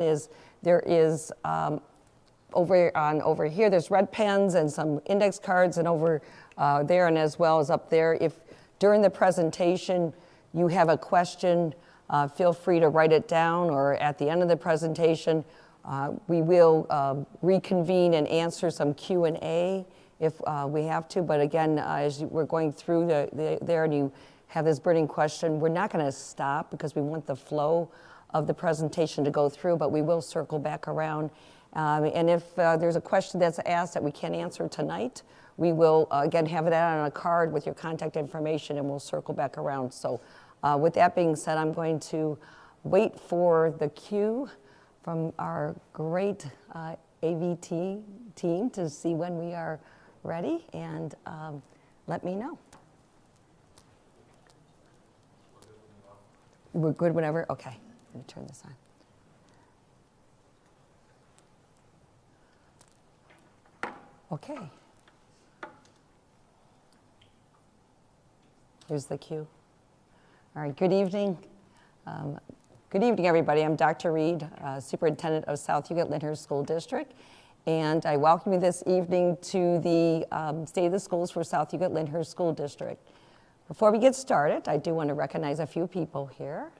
is there is over here, there's red pens and some index cards, and over there and as well as up there. If during the presentation you have a question, feel free to write it down, or at the end of the presentation, we will reconvene and answer some Q&A if we have to. But again, as we're going through there and you have this burning question, we're not going to stop because we want the flow of the presentation to go through, but we will circle back around. And if there's a question that's asked that we can't answer tonight, we will again have that on a card with your contact information, and we'll circle back around. So with that being said, I'm going to wait for the cue from our great AVT team to see when we are ready, and let me know. We're good whenever? Okay, let me turn this on. Okay. Here's the cue. All right, good evening. Good evening, everybody. I'm Dr. Reid, Superintendent of South Euclid Lyndhurst School District, and I welcome you this evening to the State of the Schools for South Euclid Lyndhurst School District. Before we get started, I do want to recognize a few people here.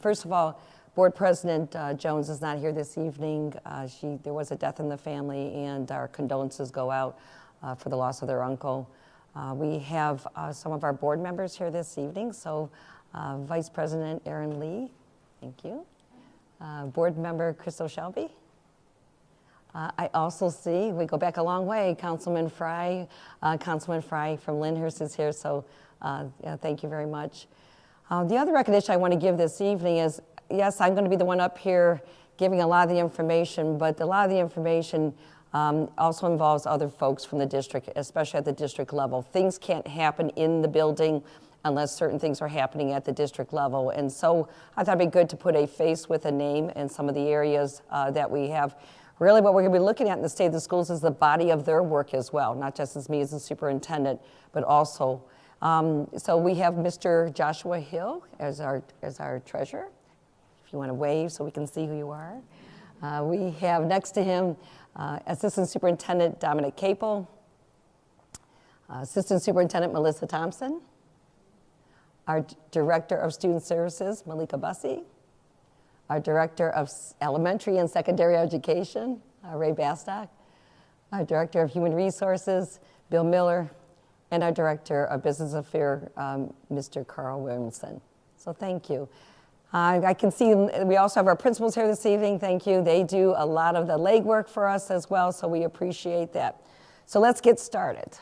First of all, Board President Jones is not here this evening. There was a death in the family, and our condolences go out for the loss of their uncle. We have some of our board members here this evening. So Vice President Erin Lee, thank you. Board Member Crystal Shelby. I also see, we go back a long way, Councilman Fry from Lyndhurst is here, so yeah, thank you very much. The other recognition I want to give this evening is, yes, I'm going to be the one up here giving a lot of the information, but a lot of the information also involves other folks from the district, especially at the district level. Things can't happen in the building unless certain things are happening at the district level. And so I thought it'd be good to put a face with a name in some of the areas that we have. Really what we're going to be looking at in the State of the Schools is the body of their work as well, not just as me as a superintendent, but also. So we have Mr. Joshua Hill as our treasurer. If you want to wave so we can see who you are. We have next to him Assistant Superintendent Dominic Capel, Assistant Superintendent Melissa Thompson, our Director of Student Services, Malika Bussey, our Director of Elementary and Secondary Education, Ray Bastock, our Director of Human Resources, Bill Miller, and our Director of Business Affairs, Mr. Carl Williamson. So thank you. I can see we also have our principals here this evening. Thank you. They do a lot of the legwork for us as well, so we appreciate that. So let's get started.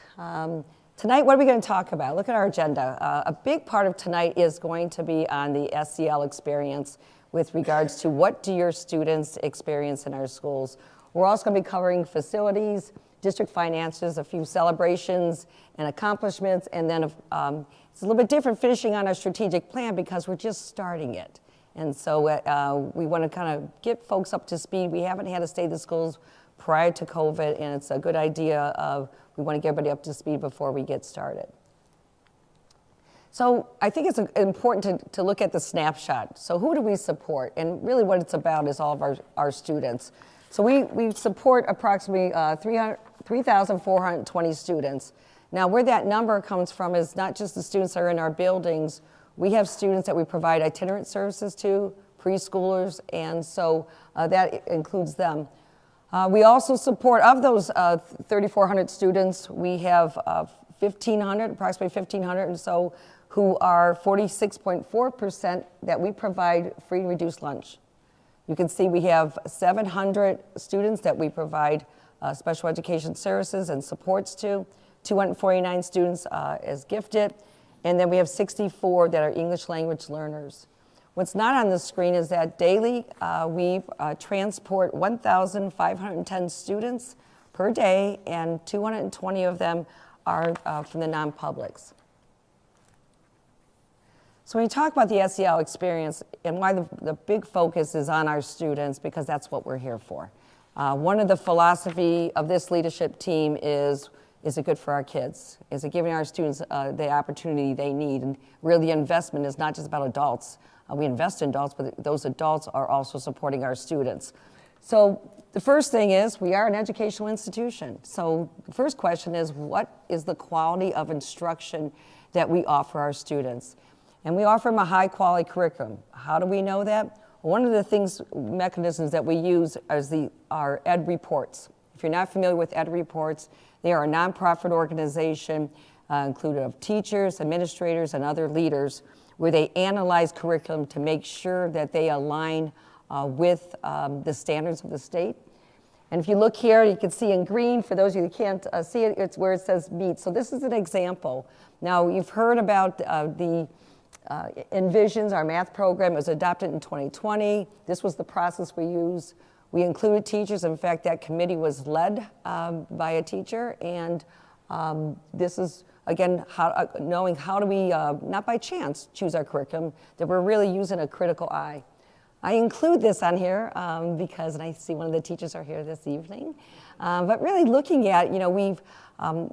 Tonight, what are we going to talk about? Look at our agenda. A big part of tonight is going to be on the SEL experience with regards to what do your students experience in our schools. We're also going to be covering facilities, district finances, a few celebrations and accomplishments, and then it's a little bit different finishing on our strategic plan because we're just starting it. And so we want to kind of get folks up to speed. We haven't had a State of the Schools prior to COVID, and it's a good idea we want to get everybody up to speed before we get started. So I think it's important to look at the snapshot. So who do we support? And really what it's about is all of our students. So we support approximately 3,420 students. Now where that number comes from is not just the students that are in our buildings. We have students that we provide itinerant services to, preschoolers, and so that includes them. We also support, of those 3,400 students, we have approximately 1,500 and so, who are 46.4% that we provide free and reduced lunch. You can see we have 700 students that we provide special education services and supports to, 249 students as gifted, and then we have 64 that are English language learners. What's not on the screen is that daily we transport 1,510 students per day, and 220 of them are from the non-publics. So when you talk about the SEL experience and why the big focus is on our students, because that's what we're here for. One of the philosophy of this leadership team is it good for our kids? Is it giving our students the opportunity they need? And really the investment is not just about adults, We invest in adults, but those adults are also supporting our students. So the first thing is we are an educational institution. So the first question is, what is the quality of instruction that we offer our students? And we offer them a high quality curriculum. How do we know that? One of the mechanisms that we use is our Ed Reports. If you're not familiar with Ed Reports, they are a nonprofit organization included of teachers, administrators, and other leaders, where they analyze curriculum to make sure that they align with the standards of the state. And if you look here, you can see in green, for those of you who can't see it, it's where it says meet. So this is an example. Now, you've heard about the Envisions, our math program, was adopted in 2020. This was the process we used. We included teachers. In fact, that committee was led by a teacher. And this is, again, knowing how do we, not by chance, choose our curriculum, that we're really using a critical eye. I include this on here because, and I see one of the teachers are here this evening, but really looking at, we've, I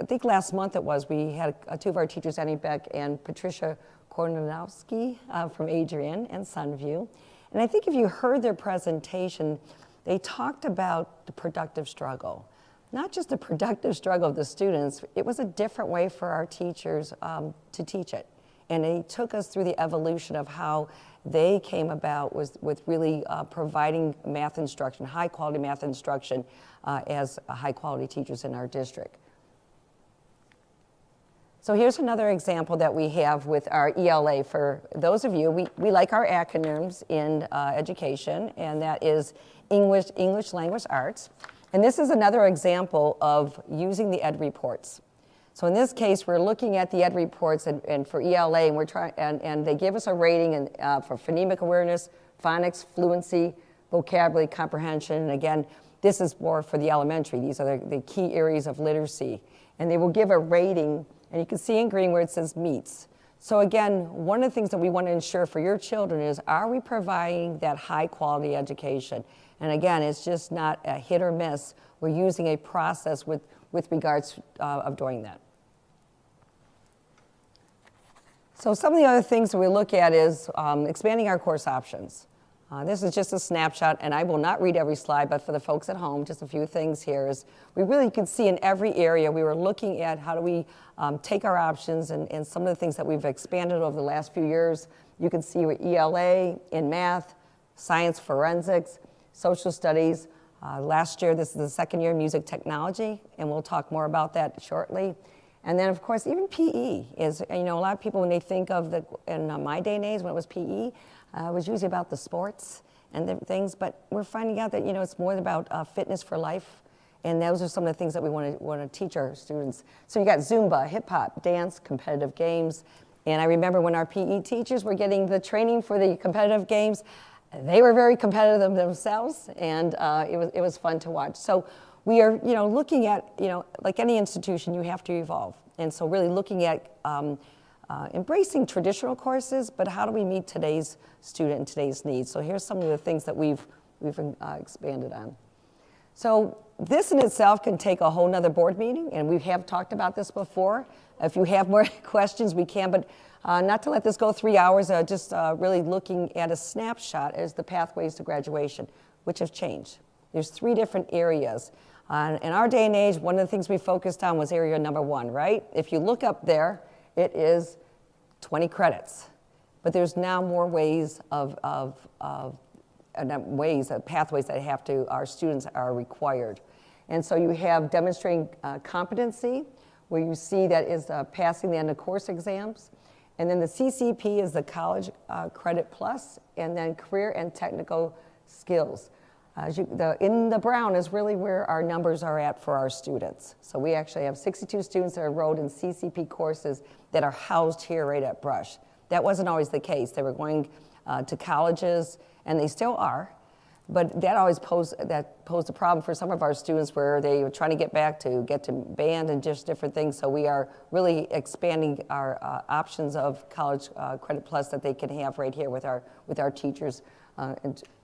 think last month it was, we had two of our teachers, Annie Beck and Patricia Kornanowski from Adrian and Sunview. And I think if you heard their presentation, they talked about the productive struggle. Not just the productive struggle of the students, it was a different way for our teachers to teach it. And they took us through the evolution of how they came about with really providing math instruction, high quality math instruction as high quality teachers in our district. So here's another example that we have with our ELA. For those of you, we like our acronyms in education, and that is English Language Arts. And this is another example of using the Ed Reports. So in this case, we're looking at the Ed Reports and for ELA, and we're trying, and they give us a rating for phonemic awareness, phonics, fluency, vocabulary, comprehension. And again, this is more for the elementary. These are the key areas of literacy. And they will give a rating, and you can see in green where it says meets. So again, one of the things that we want to ensure for your children is, are we providing that high quality education? And again, it's just not a hit or miss. We're using a process with regards of doing that. So some of the other things that we look at is expanding our course options. This is just a snapshot, and I will not read every slide, but for the folks at home, just a few things here is we really can see in every area we were looking at how do we take our options and some of the things that we've expanded over the last few years. You can see with ELA in math, science, forensics, social studies. Last year, this is the second year, music technology, and we'll talk more about that shortly. And then, of course, even PE is, a lot of people, when they think of in my day and age, when it was PE, it was usually about the sports and the things, but we're finding out that, it's more about fitness for life, and those are some of the things that we want to teach our students. So you got Zumba, hip hop, dance, competitive games, and I remember when our PE teachers were getting the training for the competitive games, they were very competitive themselves, and it was fun to watch. So we are, looking at, like any institution, you have to evolve. And so really looking at embracing traditional courses, but how do we meet today's student and today's needs? So here's some of the things that we've expanded on. So this in itself can take a whole nother board meeting, and we have talked about this before. If you have more questions, we can, but not to let this go 3 hours, just really looking at a snapshot as the pathways to graduation, which have changed. There's 3 different areas. In our day and age, one of the things we focused on was area number 1, right? If you look up there, it is 20 credits. But there's now more ways pathways that our students are required. And so you have demonstrating competency, where you see that is passing the end of course exams. And then the CCP is the College Credit Plus, and then career and technical skills. In the brown is really where our numbers are at for our students. So we actually have 62 students that are enrolled in CCP courses that are housed here right at Brush. That wasn't always the case. They were going to colleges, and they still are. But that always posed a problem for some of our students where they were trying to get to band and just different things. So we are really expanding our options of College Credit Plus that they can have right here with our teachers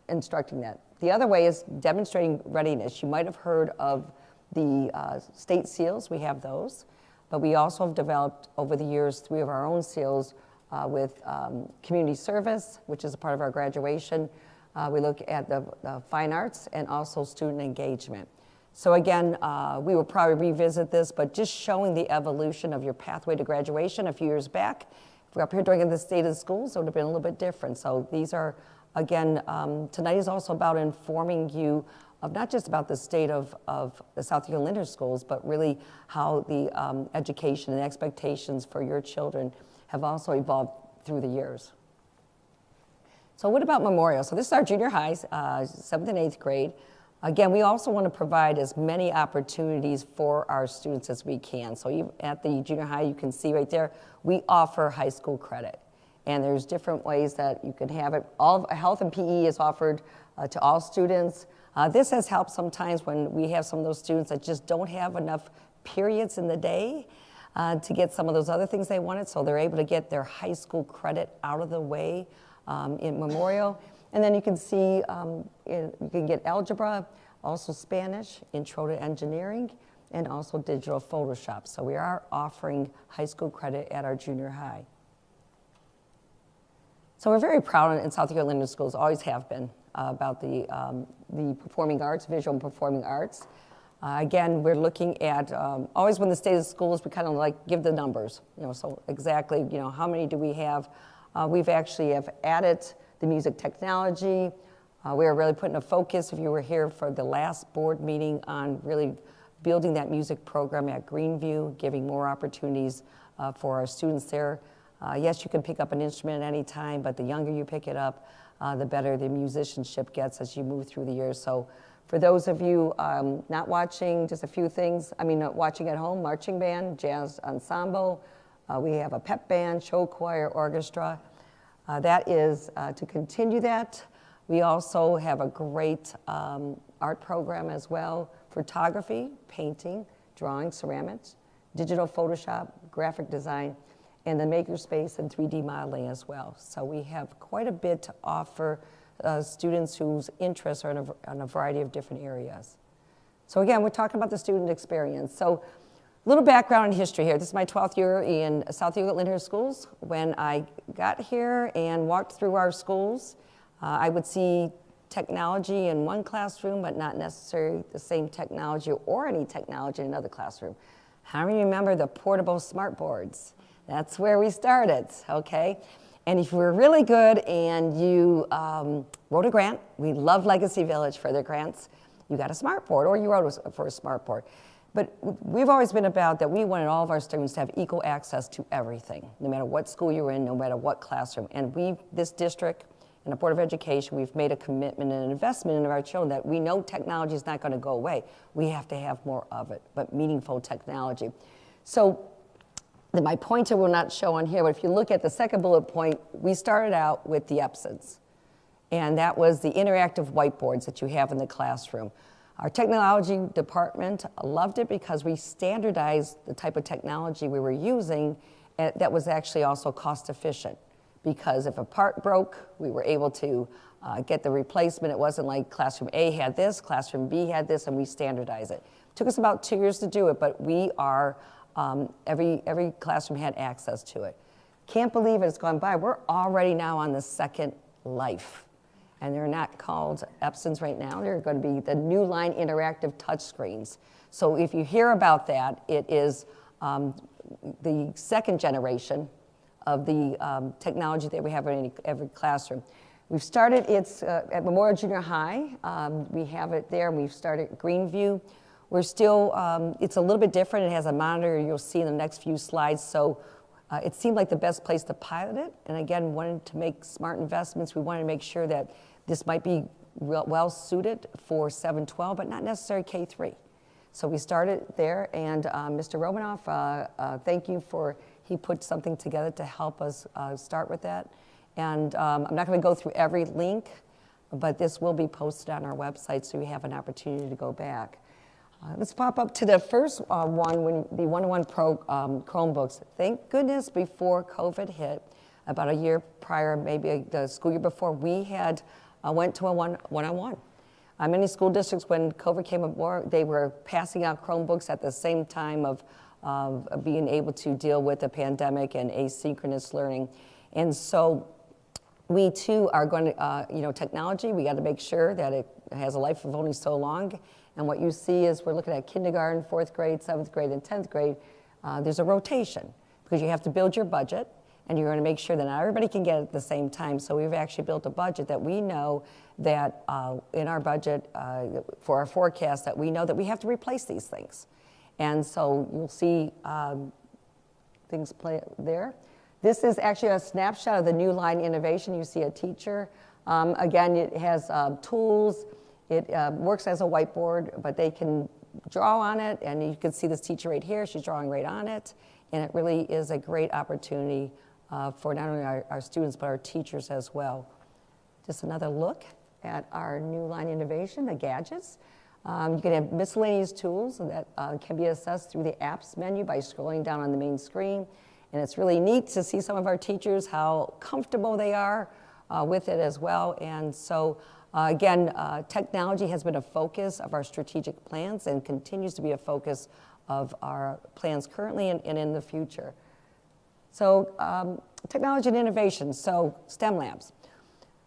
instructing that. The other way is demonstrating readiness. You might have heard of the state SEALs. We have those. But we also have developed over the years 3 of our own SEALs with community service, which is a part of our graduation. We look at the fine arts and also student engagement. So again, we will probably revisit this, but just showing the evolution of your pathway to graduation a few years back. If we're up here doing the state of the schools, it would have been a little bit different. So these are, again, tonight is also about informing you of not just about the state of the South Euclid Lyndhurst Schools, but really how the education and expectations for your children have also evolved through the years. So what about Memorial? So this is our junior highs, 7th and 8th grade. Again, we also want to provide as many opportunities for our students as we can. So at the junior high, you can see right there, we offer high school credit. And there's different ways that you can have it. All health and PE is offered to all students. This has helped sometimes when we have some of those students that just don't have enough periods in the day to get some of those other things they wanted, so they're able to get their high school credit out of the way in Memorial. And then you can see you can get algebra, also Spanish, intro to engineering, and also digital Photoshop. So we are offering high school credit at our junior high. So we're very proud in South Euclid Lyndhurst Schools, always have been, about the performing arts, visual and performing arts. Again, we're looking at, always when the state of the schools, we kind of like give the numbers, so exactly, how many do we have? We've actually have added the music technology. We are really putting a focus, if you were here for the last board meeting, on really building that music program at Greenview, giving more opportunities for our students there. Yes, you can pick up an instrument at any time, but the younger you pick it up, the better the musicianship gets as you move through the years. So for those of you not watching, just a few things, watching at home, marching band, jazz ensemble, we have a pep band, show choir, orchestra. That is to continue that. We also have a great art program as well, photography, painting, drawing, ceramics, digital Photoshop, graphic design, and the makerspace and 3D modeling as well. So we have quite a bit to offer students whose interests are in a variety of different areas. So again, we're talking about the student experience. So a little background and history here. This is my 12th year in South Euclid Lyndhurst Schools. When I got here and walked through our schools, I would see technology in one classroom, but not necessarily the same technology or any technology in another classroom. How many remember the portable smart boards? That's where we started, okay? And if you were really good and you wrote a grant, we love Legacy Village for their grants, you got a smart board, or you wrote for a smart board. But we've always been about that we wanted all of our students to have equal access to everything, no matter what school you're in, no matter what classroom. And this district and the Board of Education, we've made a commitment and an investment in our children that we know technology is not going to go away. We have to have more of it, but meaningful technology. So my pointer will not show on here, but if you look at the second bullet point, we started out with the EPSONs. And that was the interactive whiteboards that you have in the classroom. Our technology department loved it because we standardized the type of technology we were using that was actually also cost efficient. Because if a part broke, we were able to get the replacement. It wasn't like classroom A had this, classroom B had this, and we standardized it. It took us about 2 years to do it, but we are, every classroom had access to it. Can't believe it's gone by. We're already now on the second life. And they're not called EPSONs right now. They're going to be the New Line Interactive Touchscreens. So if you hear about that, it is the second generation of the technology that we have in every classroom. We've started at Memorial Junior High. We have it there, and we've started at Greenview. We're still, it's a little bit different. It has a monitor you'll see in the next few slides. So it seemed like the best place to pilot it. And again, wanted to make smart investments. We wanted to make sure that this might be well suited for 7-12, but not necessarily K-3. So we started there, and Mr. Romanoff, thank you for, he put something together to help us start with that. And I'm not going to go through every link, but this will be posted on our website so you have an opportunity to go back. Let's pop up to the first one, when the one-on-one Chromebooks. Thank goodness before COVID hit, about a year prior, maybe the school year before, we had went to a one-on-one. Many school districts, when COVID came aboard, they were passing out Chromebooks at the same time of being able to deal with the pandemic and asynchronous learning. And so we too are going to, technology, we got to make sure that it has a life of only so long. And what you see is we're looking at kindergarten, 4th grade, 7th grade, and 10th grade. There's a rotation because you have to build your budget, and you're going to make sure that not everybody can get it at the same time. So we've actually built a budget that we know that in our budget for our forecast that we know that we have to replace these things. And so you'll see things play there. This is actually a snapshot of the new line innovation. You see a teacher. Again, it has tools. It works as a whiteboard, but they can draw on it, and you can see this teacher right here. She's drawing right on it, and it really is a great opportunity for not only our students, but our teachers as well. Just another look at our new line innovation, the gadgets. You can have miscellaneous tools that can be accessed through the apps menu by scrolling down on the main screen. And it's really neat to see some of our teachers, how comfortable they are with it as well. And so, again, technology has been a focus of our strategic plans and continues to be a focus of our plans currently and in the future. So, technology and innovation, so STEM labs.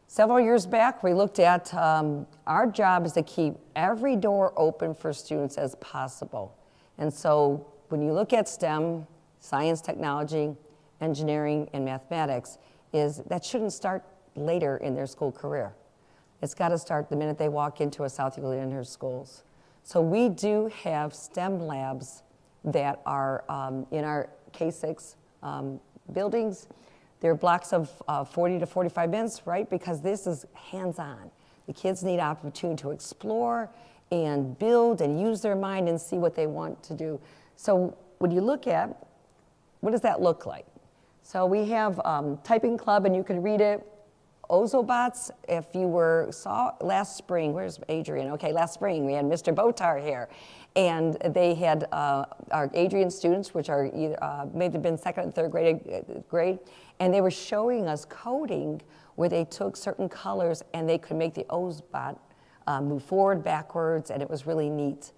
Several years back, we looked at our job is to keep every door open for students as possible. And so when you look at STEM, science, technology, engineering, and mathematics, that shouldn't start later in their school career. It's got to start the minute they walk into a South Euclid Lyndhurst Schools. So we do have STEM labs that are in our K-6 buildings. They're blocks of 40 to 45 minutes, right? Because this is hands-on. The kids need opportunity to explore and build and use their mind and see what they want to do. So when you look at, what does that look like? So we have typing club, and you can read it. Ozobots, if you saw last spring, where's Adrian? Okay, last spring we had Mr. Botar here. And they had our Adrian students, which are either, may have been 2nd and 3rd grade, and they were showing us coding where they took certain colors and they could make the Ozbot move forward, backwards, and it was really neat.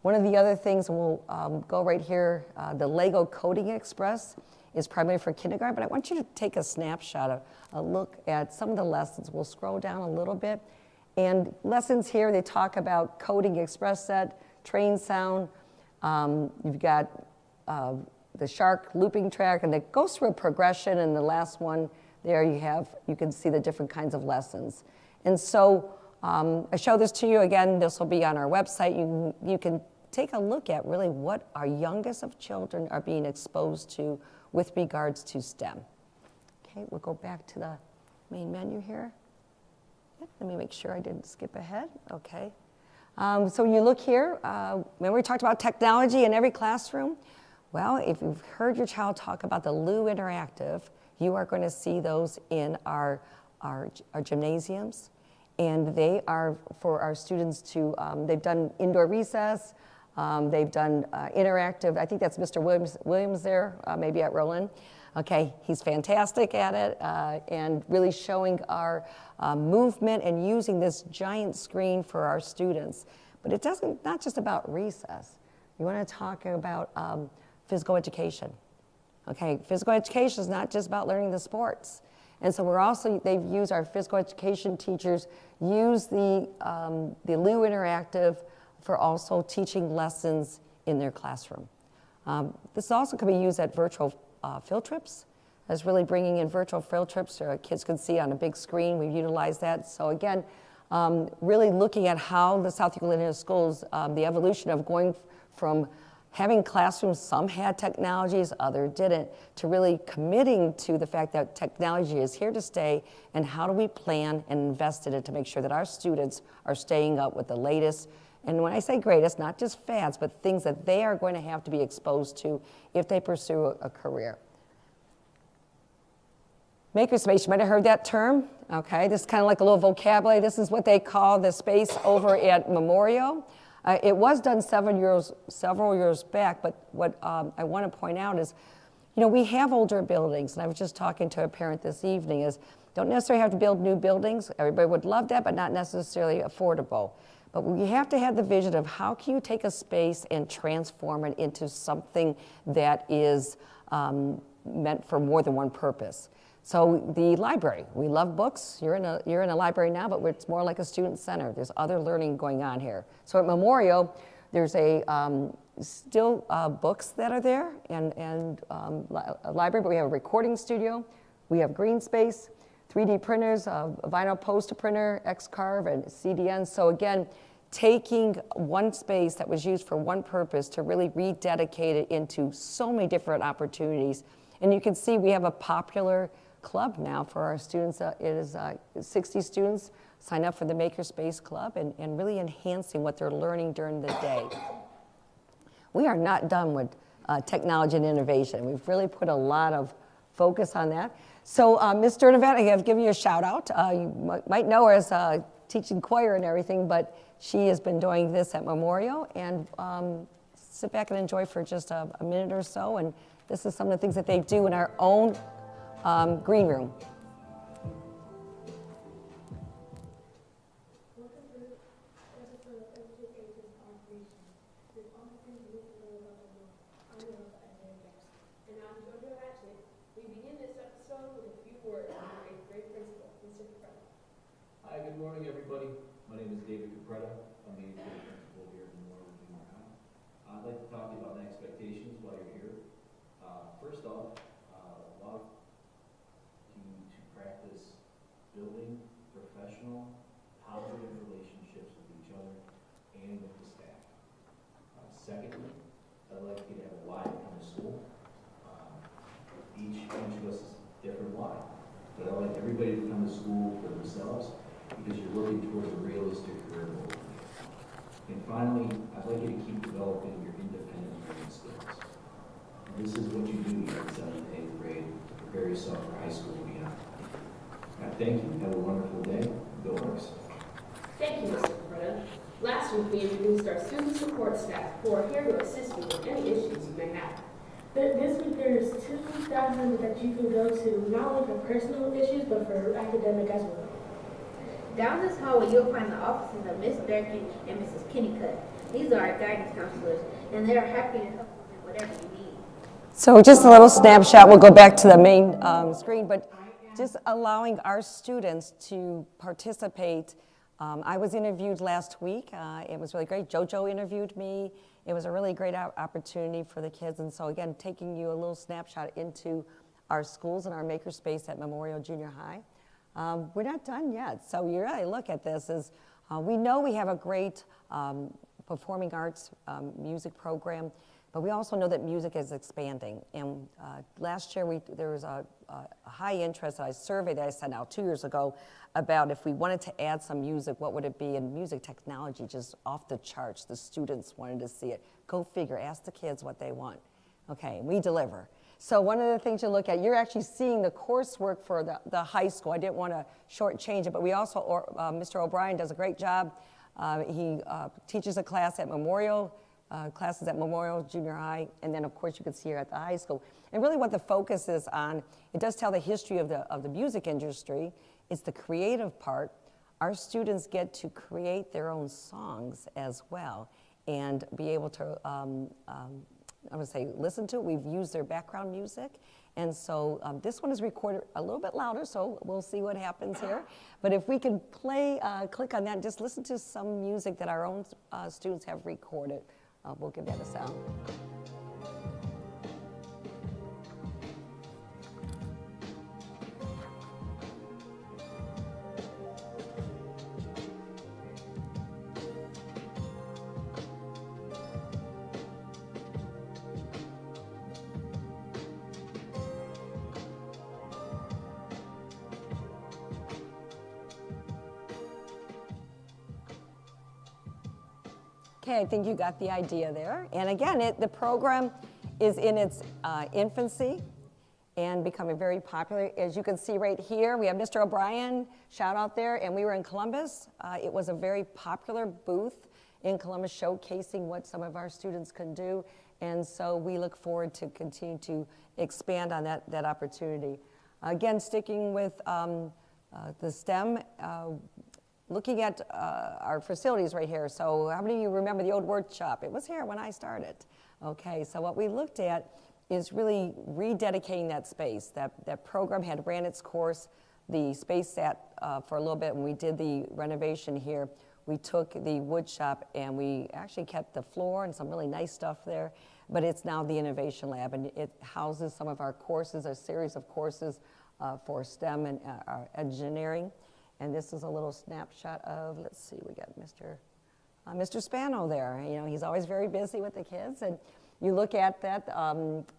One of the other things, and we'll go right here, the Lego Coding Express is primarily for kindergarten, but I want you to take a snapshot, a look at some of the lessons. We'll scroll down a little bit. And lessons here, they talk about Coding Express set, train sound. You've got the shark looping track, and it goes through a progression, and the last one there you can see the different kinds of lessons. And so I show this to you again. This will be on our website. You can take a look at really what our youngest of children are being exposed to with regards to STEM. Okay, we'll go back to the main menu here. Let me make sure I didn't skip ahead. Okay. So when you look here, remember we talked about technology in every classroom? Well, if you've heard your child talk about the Lou Interactive, you are going to see those in our gymnasiums. And they are for our students to, they've done indoor recess, they've done interactive, I think that's Mr. Williams there, maybe at Roland. Okay, he's fantastic at it, and really showing our movement and using this giant screen for our students. But it doesn't, not just about recess. You want to talk about physical education. Okay, physical education is not just about learning the sports. And so they've used our physical education teachers, use the Lou Interactive for also teaching lessons in their classroom. This also can be used at virtual field trips, as really bringing in virtual field trips so kids can see on a big screen. We've utilized that. So again, really looking at how the South Euclid Lyndhurst Schools, the evolution of going from having classrooms, some had technologies, others didn't, to really committing to the fact that technology is here to stay, and how do we plan and invest in it to make sure that our students are staying up with the latest. And when I say greatest, not just fads, but things that they are going to have to be exposed to if they pursue a career. Makerspace, you might have heard that term. Okay, this is kind of like a little vocabulary. This is what they call the space over at Memorial. It was done several years back, but what I want to point out is, we have older buildings, and I was just talking to a parent this evening, don't necessarily have to build new buildings. Everybody would love that, but not necessarily affordable. But we have to have the vision of how can you take a space and transform it into something that is meant for more than one purpose. So the library, we love books. You're in a library now, but it's more like a student center. There's other learning going on here. So at Memorial, there's still books that are there and a library, but we have a recording studio. We have green space, 3D printers, a vinyl poster printer, X-Carve, and CDN. So again, taking one space that was used for one purpose to really rededicate it into so many different opportunities. And you can see we have a popular club now for our students. It is 60 students sign up for the Makerspace Club and really enhancing what they're learning during the day. We are not done with technology and innovation. We've really put a lot of focus on that. So Ms. Sturdivant, I have given you a shout out. You might know her as teaching choir and everything, but she has been doing this at Memorial, and sit back and enjoy for just a minute or so. And this is some of the things that they do in our own green room. Hi, good morning, everybody. My name is David Capretta. I'm the assistant principal here at Memorial Junior High. I'd like to talk to you about expectations while you're here. First off, allow you to practice building professional, positive relationships with each other and with the staff. Secondly, I'd like you to have a why to come to school. Each of us is different why, but I'd like everybody to come to school for themselves, because you're working towards a realistic career goal. And finally, I'd like you to keep developing your independent learning skills. And this is what you do here in 7th and 8th grade to prepare yourself for high school and beyond. Thank you. Have a wonderful day. Go Hawks. Thank you, Mr. Capretta. Last week, we introduced our student support staff who are here to assist you with any issues you may have. This week there's 2 staff members that you can go to, not only for personal issues, but for academic as well. Down this hallway, you'll find the offices of Miss Durkin and Mrs. Kennicott. These are our guidance counselors, and they are happy to help you with whatever you need. So just a little snapshot. We'll go back to the main screen, but just allowing our students to participate. I was interviewed last week. It was really great. JoJo interviewed me. It was a really great opportunity for the kids. And so again, taking you a little snapshot into our schools and our makerspace at Memorial Junior High. We're not done yet. So you really look at this as, we know we have a great performing arts music program, but we also know that music is expanding. And last year there was a high interest, a survey that I sent out 2 years ago about if we wanted to add some music, what would it be? And music technology, just off the charts. The students wanted to see it. Go figure, ask the kids what they want. Okay, we deliver. So one of the things you look at, you're actually seeing the coursework for the high school. I didn't want to shortchange it, but we also, Mr. O'Brien does a great job. He teaches a class at Memorial, classes at Memorial Junior High, and then of course you can see here at the high school. And really what the focus is on, it does tell the history of the music industry. It's the creative part. Our students get to create their own songs as well and be able to I would say listen to it. We've used their background music. And so this one is recorded a little bit louder, so we'll see what happens here. But if we can play, click on that, and just listen to some music that our own students have recorded. We'll give that a sound. Okay, I think you got the idea there. And again, the program is in its infancy and becoming very popular. As you can see right here, we have Mr. O'Brien, shout out there, and we were in Columbus. It was a very popular booth in Columbus showcasing what some of our students can do. And so we look forward to continue to expand on that opportunity. Again, sticking with the STEM, looking at our facilities right here. So how many of you remember the old workshop? It was here when I started. Okay, so what we looked at is really rededicating that space. That program had ran its course. The space sat for a little bit. When we did the renovation here, we took the wood shop and we actually kept the floor and some really nice stuff there, but it's now the Innovation Lab, and it houses some of our courses, a series of courses for STEM and engineering. And this is a little snapshot of, let's see, we got Mr. Spano there. You know, he's always very busy with the kids, and you look at that.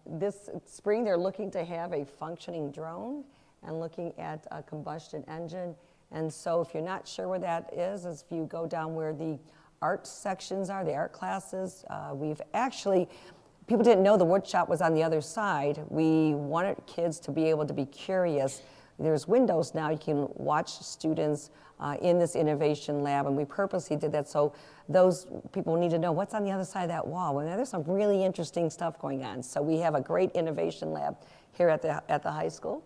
This spring, they're looking to have a functioning drone and looking at a combustion engine. And so if you're not sure where that is if you go down where the art sections are, the art classes, we've actually, people didn't know the wood shop was on the other side. We wanted kids to be able to be curious. There's windows now, you can watch students in this innovation lab, and we purposely did that so those people need to know what's on the other side of that wall. Well, there's some really interesting stuff going on. So we have a great innovation lab here at the high school.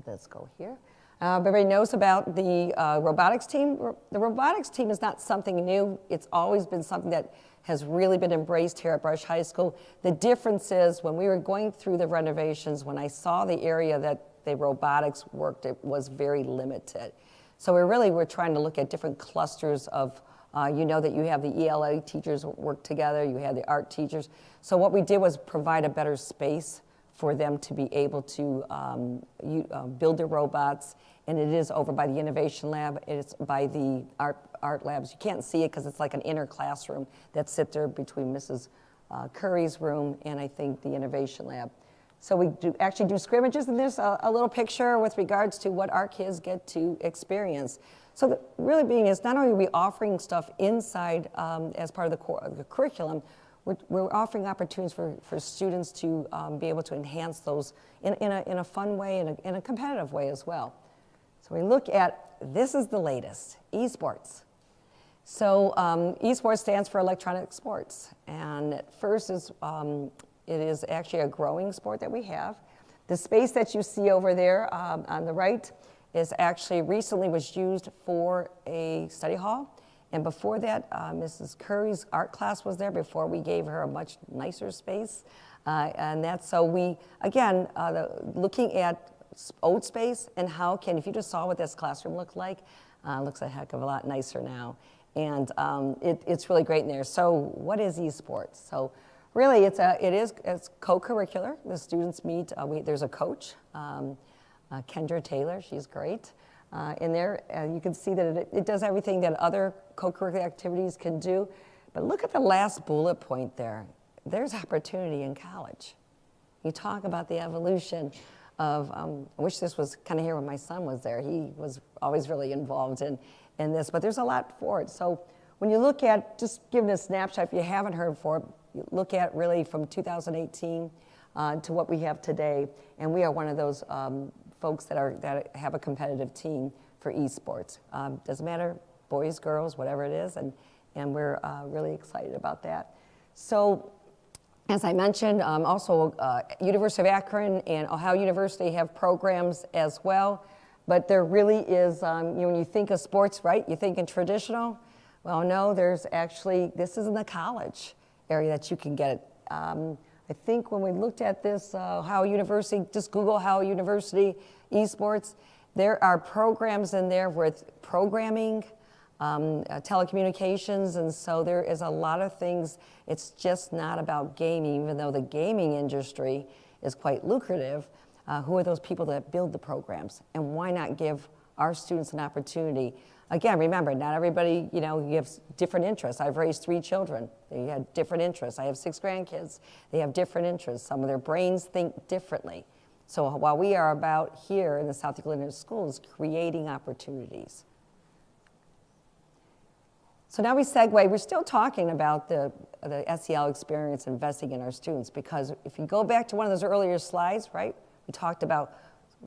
Let's go here. Everybody knows about the robotics team. The robotics team is not something new. It's always been something that has really been embraced here at Brush High School. The difference is when we were going through the renovations, when I saw the area that the robotics worked, it was very limited. So we're trying to look at different clusters of, you know that you have the ELA teachers work together, you have the art teachers. So what we did was provide a better space for them to be able to build their robots, and it is over by the Innovation Lab. It's by the art labs. You can't see it because it's like an inner classroom that sits there between Mrs. Curry's room and I think the Innovation Lab. So we actually do scrimmages, and there's a little picture with regards to what our kids get to experience. So the really being is not only are we offering stuff inside as part of the curriculum, we're offering opportunities for students to be able to enhance those in a fun way and in a competitive way as well. So we look at, this is the latest, esports. So esports stands for electronic sports, and at first it is actually a growing sport that we have. The space that you see over there on the right is actually recently was used for a study hall. And before that, Mrs. Curry's art class was there before we gave her a much nicer space. And that's so we, again, looking at old space and how can, if you just saw what this classroom looked like, looks a heck of a lot nicer now. And it's really great in there. So what is esports? So really it's co-curricular. The students meet, there's a coach, Kendra Taylor, she's great. In there, you can see that it does everything that other co-curricular activities can do. But look at the last bullet point there. There's opportunity in college. You talk about the evolution of, I wish this was kind of here when my son was there. He was always really involved in this, but there's a lot for it. So when you look at, just giving a snapshot, if you haven't heard for it, you look at really from 2018 to what we have today, and we are one of those folks that have a competitive team for esports. Doesn't matter, boys, girls, whatever it is, and we're really excited about that. So, as I mentioned, also University of Akron and Ohio University have programs as well, but there really is, when you think of sports, right, you think in traditional. Well, no, there's actually, this is in the college area that you can get it. I think when we looked at this, Ohio University, just Google Ohio University esports, there are programs in there with programming, telecommunications, and so there is a lot of things. It's just not about gaming, even though the gaming industry is quite lucrative. Who are those people that build the programs? And why not give our students an opportunity? Again, remember, not everybody, you have different interests. I've raised 3 children. They had different interests. I have 6 grandkids. They have different interests. Some of their brains think differently. So while we are about here in the South Euclid Lyndhurst Schools creating opportunities. So now we segue, we're still talking about the SEL experience, investing in our students, because if you go back to one of those earlier slides, right, we talked about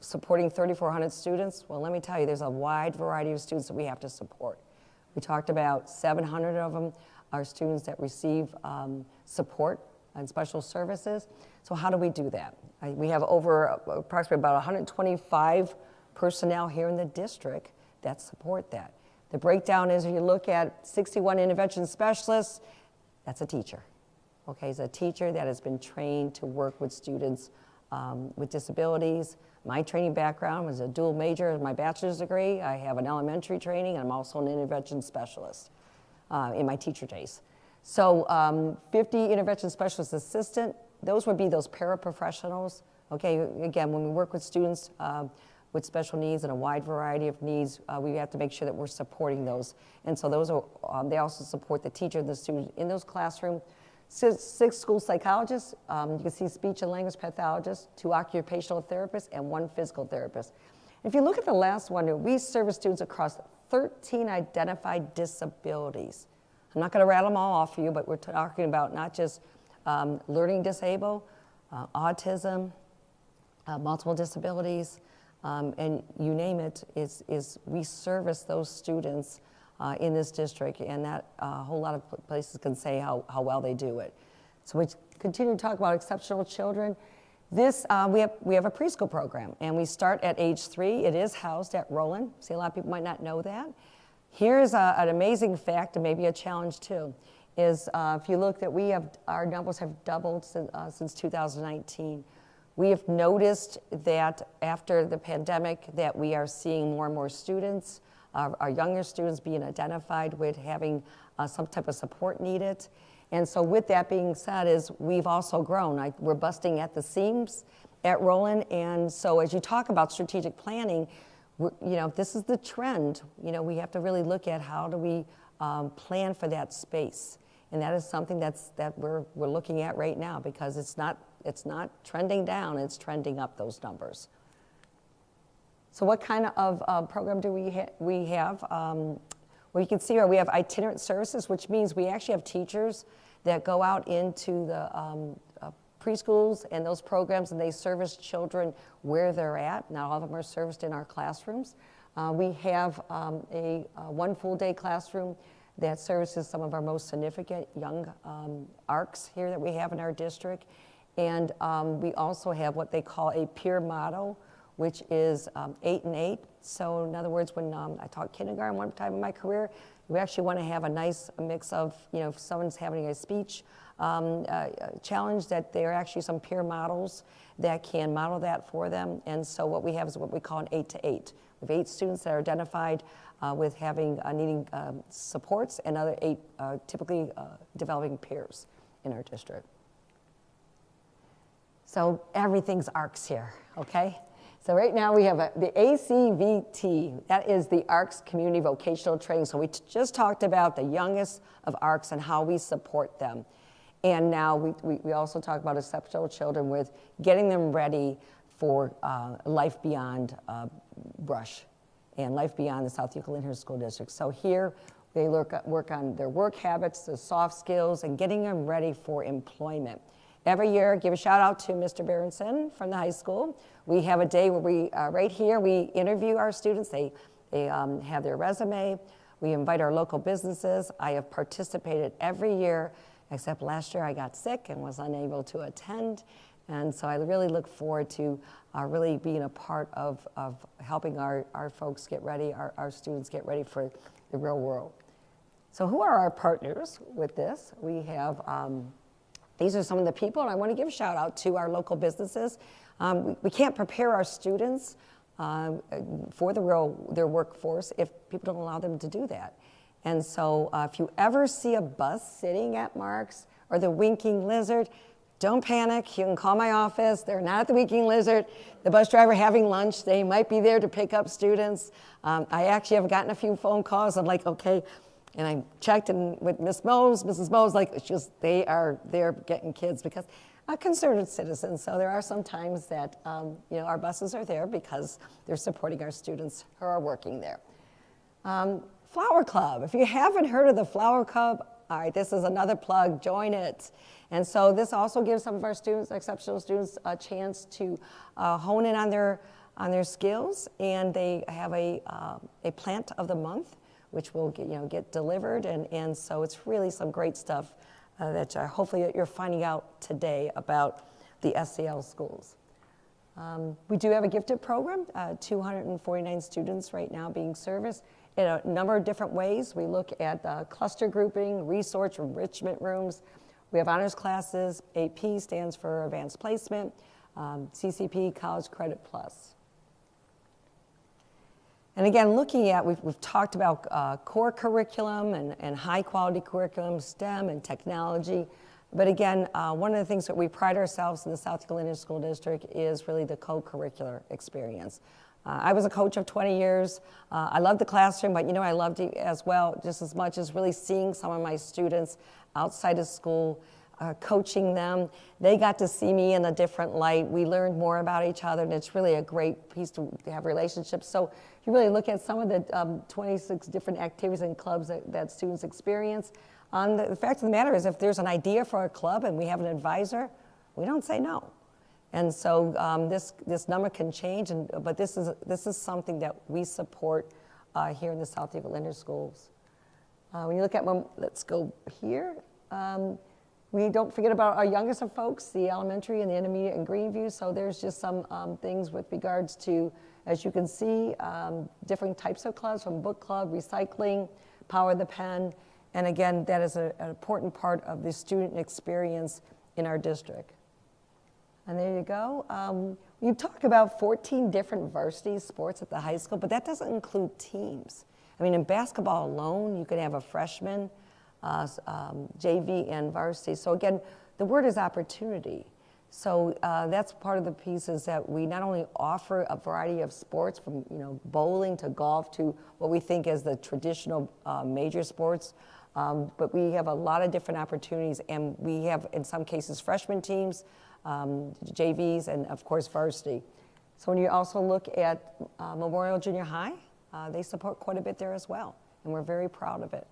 supporting 3,400 students. Well, let me tell you, there's a wide variety of students that we have to support. We talked about 700 of them are students that receive support and special services. So how do we do that? We have over approximately about 125 personnel here in the district that support that. The breakdown is, if you look at 61 intervention specialists, that's a teacher. Okay, he's a teacher that has been trained to work with students with disabilities. My training background was a dual major, my bachelor's degree. I have an elementary training, and I'm also an intervention specialist in my teacher days. So 50 intervention specialist assistant, those would be those paraprofessionals. Okay, again, when we work with students with special needs and a wide variety of needs, we have to make sure that we're supporting those. And so those are, they also support the teacher and the student in those classrooms. 6 school psychologists, you can see speech and language pathologists, 2 occupational therapists, and 1 physical therapist. If you look at the last one, we service students across 13 identified disabilities. I'm not going to rattle them all off for you, but we're talking about not just learning disabled, autism, multiple disabilities, and you name it, we service those students in this district, and that a whole lot of places can say how well they do it. So we continue to talk about exceptional children. This, we have a preschool program, and we start at age 3. It is housed at Roland. See, a lot of people might not know that. Here's an amazing fact, and maybe a challenge too, is if you look that our numbers have doubled since 2019. We have noticed that after the pandemic that we are seeing more and more students, our younger students being identified with having some type of support needed. And so with that being said, we've also grown. We're busting at the seams at Roland. And so as you talk about strategic planning, this is the trend. We have to really look at how do we plan for that space. And that is something that we're looking at right now, because it's not trending down, it's trending up, those numbers. So what kind of program do we have? Well, you can see here we have itinerant services, which means we actually have teachers that go out into the preschools and those programs, and they service children where they're at. Not all of them are serviced in our classrooms. We have a 1 full day classroom that services some of our most significant young ARCs here that we have in our district. And we also have what they call a peer model, which is 8 and 8. So in other words, when I taught kindergarten one time in my career, we actually want to have a nice mix of, if someone's having a speech challenge, that there are actually some peer models that can model that for them. And so what we have is what we call an 8 to 8. We have 8 students that are identified with having needing supports, and other 8 typically developing peers in our district. So everything's ARCs here, okay? So right now we have the ACVT, that is the ARCs Community Vocational Training. So we just talked about the youngest of ARCs and how we support them. And now we also talk about exceptional children with getting them ready for life beyond brush and life beyond the South Euclid Lyndhurst School District. So here they work on their work habits, the soft skills, and getting them ready for employment. Every year, give a shout out to Mr. Berenson from the high school. We have a day where we, right here, we interview our students. They have their resume. We invite our local businesses. I have participated every year, except last year I got sick and was unable to attend. And so I really look forward to really being a part of helping our folks get ready, our students get ready for the real world. So who are our partners with this? We have, these are some of the people, and I want to give a shout out to our local businesses. We can't prepare our students for their workforce if people don't allow them to do that. And so if you ever see a bus sitting at Mark's or the Winking Lizard, don't panic. You can call my office. They're not at the Winking Lizard. The bus driver having lunch. They might be there to pick up students. I actually have gotten a few phone calls. I'm like, okay. And I checked in with Mrs. Mose, like, it's just, they're getting kids, because I'm a concerned citizen. So there are some times that, our buses are there because they're supporting our students who are working there. Flower Club. If you haven't heard of the Flower Club, all right, this is another plug, join it. And so this also gives some of our students, exceptional students, a chance to hone in on their skills, and they have a plant of the month, which will get delivered, and so it's really some great stuff that hopefully you're finding out today about the SEL Schools. We do have a gifted program, 249 students right now being serviced in a number of different ways. We look at cluster grouping, resource enrichment rooms, We have honors classes. AP stands for Advanced Placement. CCP, College Credit Plus. And again, looking at, we've talked about core curriculum and high quality curriculum, STEM and technology. But again, one of the things that we pride ourselves in the South Euclid Lyndhurst School District is really the co-curricular experience. I was a coach of 20 years. I loved the classroom, but I loved it as well, just as much as really seeing some of my students outside of school, coaching them. They got to see me in a different light. We learned more about each other, and it's really a great piece to have relationships. So you really look at some of the 26 different activities and clubs that students experience. The fact of the matter is, if there's an idea for a club and we have an advisor, we don't say no. And so this number can change, but this is something that we support here in the South Euclid Lyndhurst Schools. When you look at let's go here. We don't forget about our youngest of folks, the elementary and the intermediate in Greenview. So there's just some things with regards to, as you can see, different types of clubs, from book club, recycling, power the pen. And again, that is an important part of the student experience in our district. And there you go. You talk about 14 different varsity sports at the high school, but that doesn't include teams. I mean, in basketball alone, you could have a freshman, JV, and varsity. So again, the word is opportunity. So that's part of the pieces that we not only offer a variety of sports, from bowling to golf to what we think is the traditional major sports, but we have a lot of different opportunities, and we have, in some cases, freshman teams, JVs, and of course varsity. So when you also look at Memorial Junior High, they support quite a bit there as well, and we're very proud of it.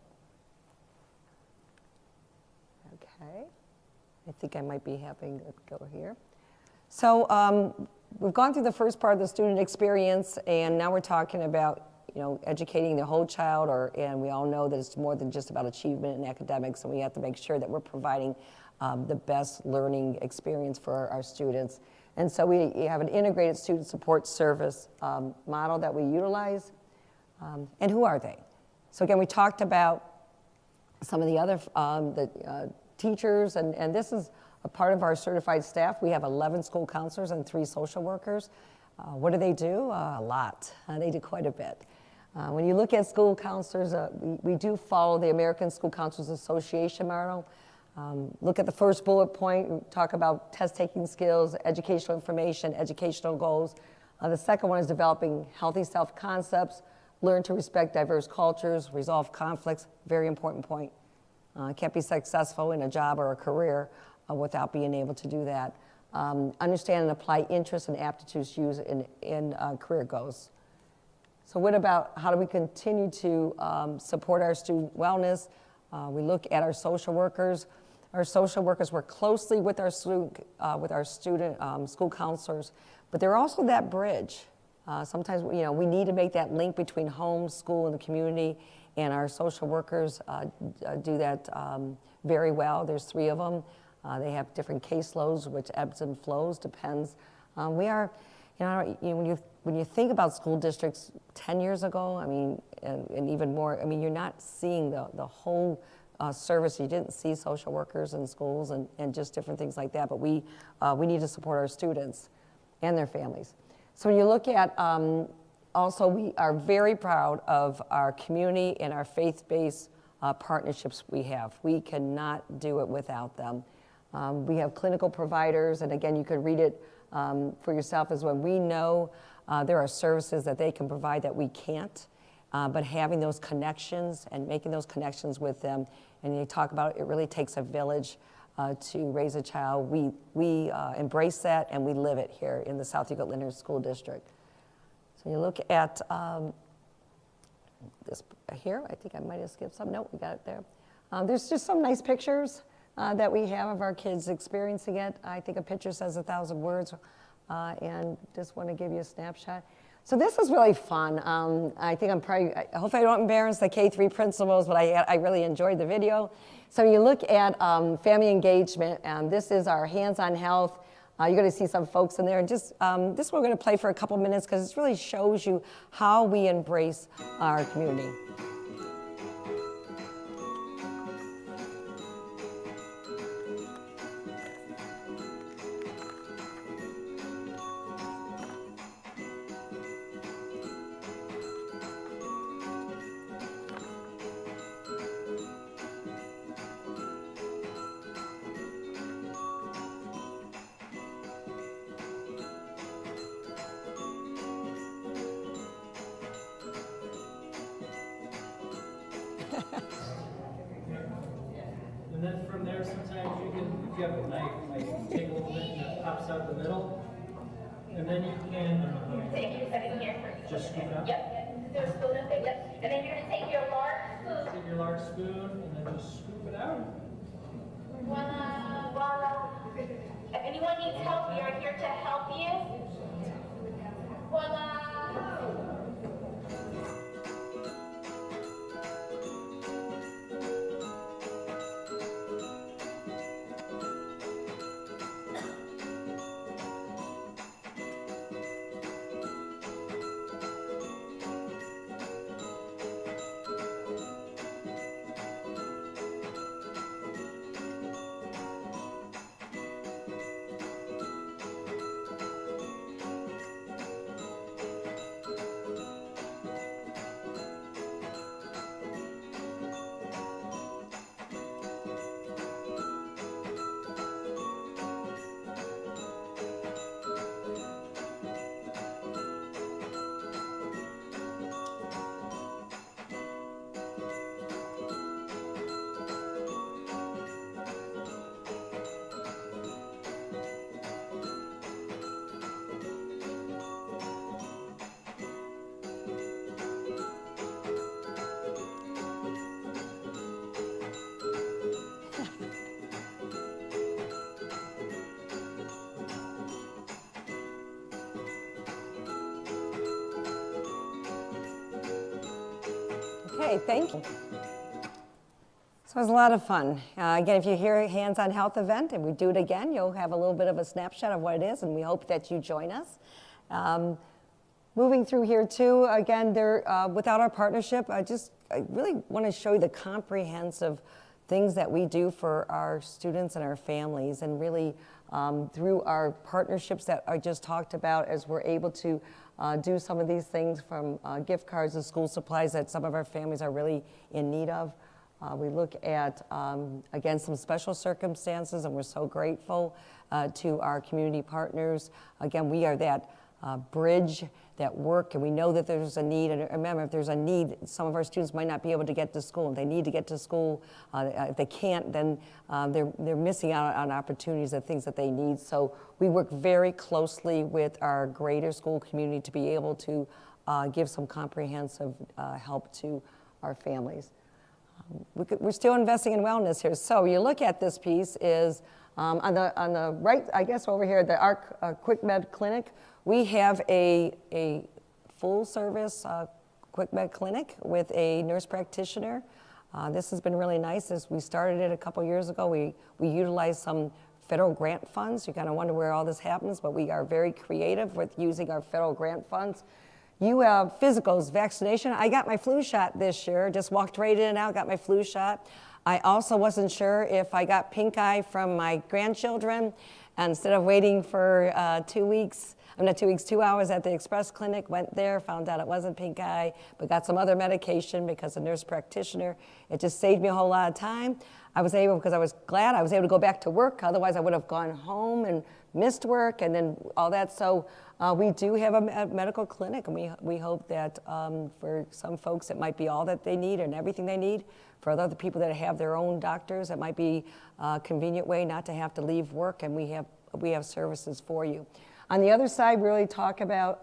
Okay, I think I might be having it go here. So we've gone through the first part of the student experience, and now we're talking about educating the whole child, and we all know that it's more than just about achievement and academics, and we have to make sure that we're providing the best learning experience for our students. And so we have an integrated student support service model that we utilize. And who are they? So again, we talked about some of the other teachers, and this is a part of our certified staff. We have 11 school counselors and 3 social workers. What do? A lot. They do quite a bit. When you look at school counselors, we do follow the American School Counselors Association model. Look at the first bullet point, talk about test-taking skills, educational information, educational goals. The second one is developing healthy self-concepts, learn to respect diverse cultures, resolve conflicts, very important point. Can't be successful in a job or a career without being able to do that. Understand and apply interests and aptitudes used in career goals. So what about how do we continue to support our student wellness? We look at our social workers. Our social workers work closely with our student school counselors, but they're also that bridge. Sometimes we need to make that link between home, school, and the community, and our social workers do that very well. There's 3 of them. They have different caseloads, which ebbs and flows, depends. We are, when you think about school districts 10 years ago, I mean, and even more, I mean, you're not seeing the whole service. You didn't see social workers in schools and just different things like that, but we need to support our students and their families. So when you look at, also we are very proud of our community and our faith-based partnerships we have. We cannot do it without them. We have clinical providers, and again, you can read it for yourself as well. We know there are services that they can provide that we can't, but having those connections and making those connections with them, and you talk about it really takes a village to raise a child. We embrace that, and we live it here in the South Euclid Lyndhurst School District. So you look at this here. I think I might have skipped some. Nope, we got it there. There's just some nice pictures that we have of our kids experiencing it. I think a picture says 1,000 words, and just want to give you a snapshot. So this is really fun. I think hopefully I don't embarrass the K-3 principals, but I really enjoyed the video. So you look at family engagement, and this is our hands-on health. You're going to see some folks in there, and just this we're going to play for a couple minutes because it really shows you how we embrace our community. And then from there, sometimes you can, if you have a knife, like take a little bit and that pops out the middle. And then you can, just scoop it out. Yep. Do a spoon of it. Yep. And then you're gonna take your large spoon. Take your large spoon and then just scoop it out. Voila, voila. If anyone needs help, we are here to help you. Voila. Okay, thank you. So it was a lot of fun. Again, if you hear a hands-on health event and we do it again, you'll have a little bit of a snapshot of what it is, and we hope that you join us. Moving through here too, again, without our partnership, I really want to show you the comprehensive things that we do for our students and our families, and really through our partnerships that I just talked about, as we're able to do some of these things, from gift cards and school supplies that some of our families are really in need of. We look at, again, some special circumstances, and we're so grateful to our community partners. Again, we are that bridge, that work, and we know that there's a need. And remember, if there's a need, some of our students might not be able to get to school. If they need to get to school, if they can't, then they're missing out on opportunities and things that they need. So we work very closely with our greater school community to be able to give some comprehensive help to our families. We're still investing in wellness here. So you look at this piece is on the right, I guess over here, the ARC Quick Med Clinic. We have a full service Quick Med Clinic with a nurse practitioner. This has been really nice. As we started it a couple years ago, we utilized some federal grant funds. You kind of wonder where all this happens, but we are very creative with using our federal grant funds. You have physicals, vaccination. I got my flu shot this year, just walked right in and out, got my flu shot. I also wasn't sure if I got pink eye from my grandchildren. And instead of waiting for 2 hours at the Express Clinic, went there, found out it wasn't pink eye, but got some other medication because a nurse practitioner. It just saved me a whole lot of time. I was able, because I was glad I was able to go back to work. Otherwise, I would have gone home and missed work and then all that. So we do have a medical clinic, and we hope that for some folks it might be all that they need and everything they need. For other people that have their own doctors, it might be a convenient way not to have to leave work, and we have services for you. On the other side, we really talk about,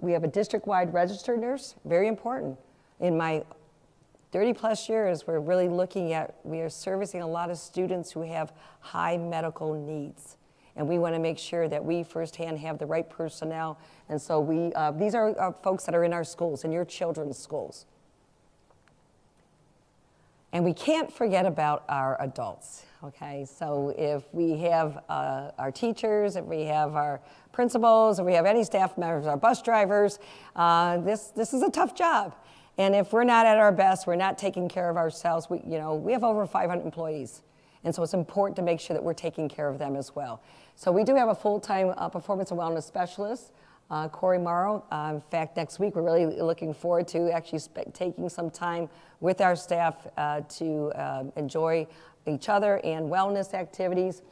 we have a district-wide registered nurse, very important. In my 30-plus years, we're really looking at, we are servicing a lot of students who have high medical needs. And we want to make sure that we firsthand have the right personnel. And so these are folks that are in our schools, in your children's schools. And we can't forget about our adults, okay? So if we have our teachers, if we have our principals, if we have any staff members, our bus drivers, this is a tough job. And if we're not at our best, we're not taking care of ourselves, we have over 500 employees. And so it's important to make sure that we're taking care of them as well. So we do have a full-time performance and wellness specialist, Corey Morrow. In fact, next week we're really looking forward to actually taking some time with our staff to enjoy each other and wellness activities.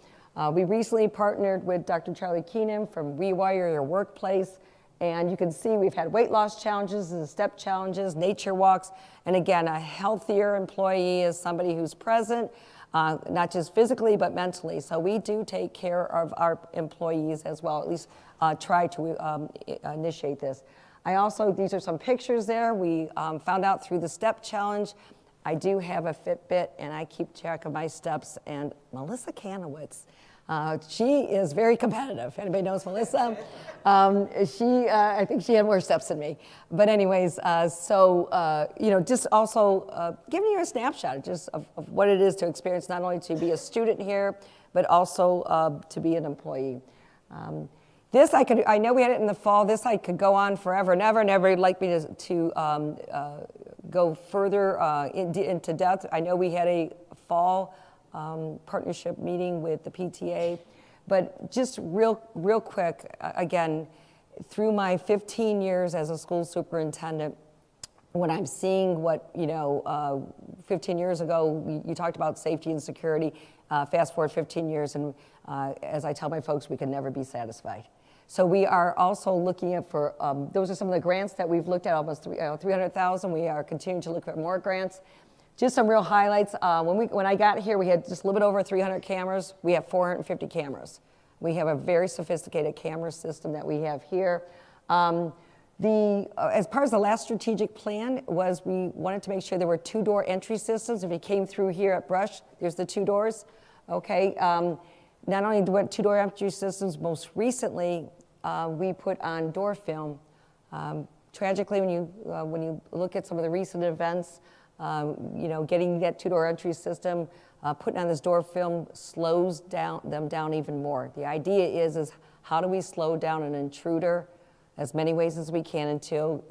We recently partnered with Dr. Charlie Keenan from Rewire Your Workplace, And you can see we've had weight loss challenges and step challenges, nature walks. And again, a healthier employee is somebody who's present, not just physically, but mentally. So we do take care of our employees as well, at least try to initiate this. These are some pictures there. We found out through the step challenge, I do have a Fitbit and I keep track of my steps. And Melissa Kanowitz, she is very competitive. Anybody knows Melissa? I think she had more steps than me. But anyways, just also giving you a snapshot just of what it is to experience, not only to be a student here, but also to be an employee. I know we had it in the fall. This I could go on forever and ever, and everybody would like me to go further into depth. I know we had a fall partnership meeting with the PTA, but just real quick, again, through my 15 years as a school superintendent, when I'm seeing what, 15 years ago, you talked about safety and security, fast forward 15 years, and as I tell my folks, we can never be satisfied. So we are also looking at those are some of the grants that we've looked at, almost 300,000. We are continuing to look at more grants. Just some real highlights. When I got here, we had just a little bit over 300 cameras. We have 450 cameras. We have a very sophisticated camera system that we have here. As part of the last strategic plan was we wanted to make sure there were 2-door entry systems. If you came through here at Brush, there's the 2 doors. Okay. Not only do we have 2-door entry systems, most recently we put on door film. Tragically, when you look at some of the recent events, getting that 2-door entry system, putting on this door film slows them down even more. The idea is how do we slow down an intruder as many ways as we can until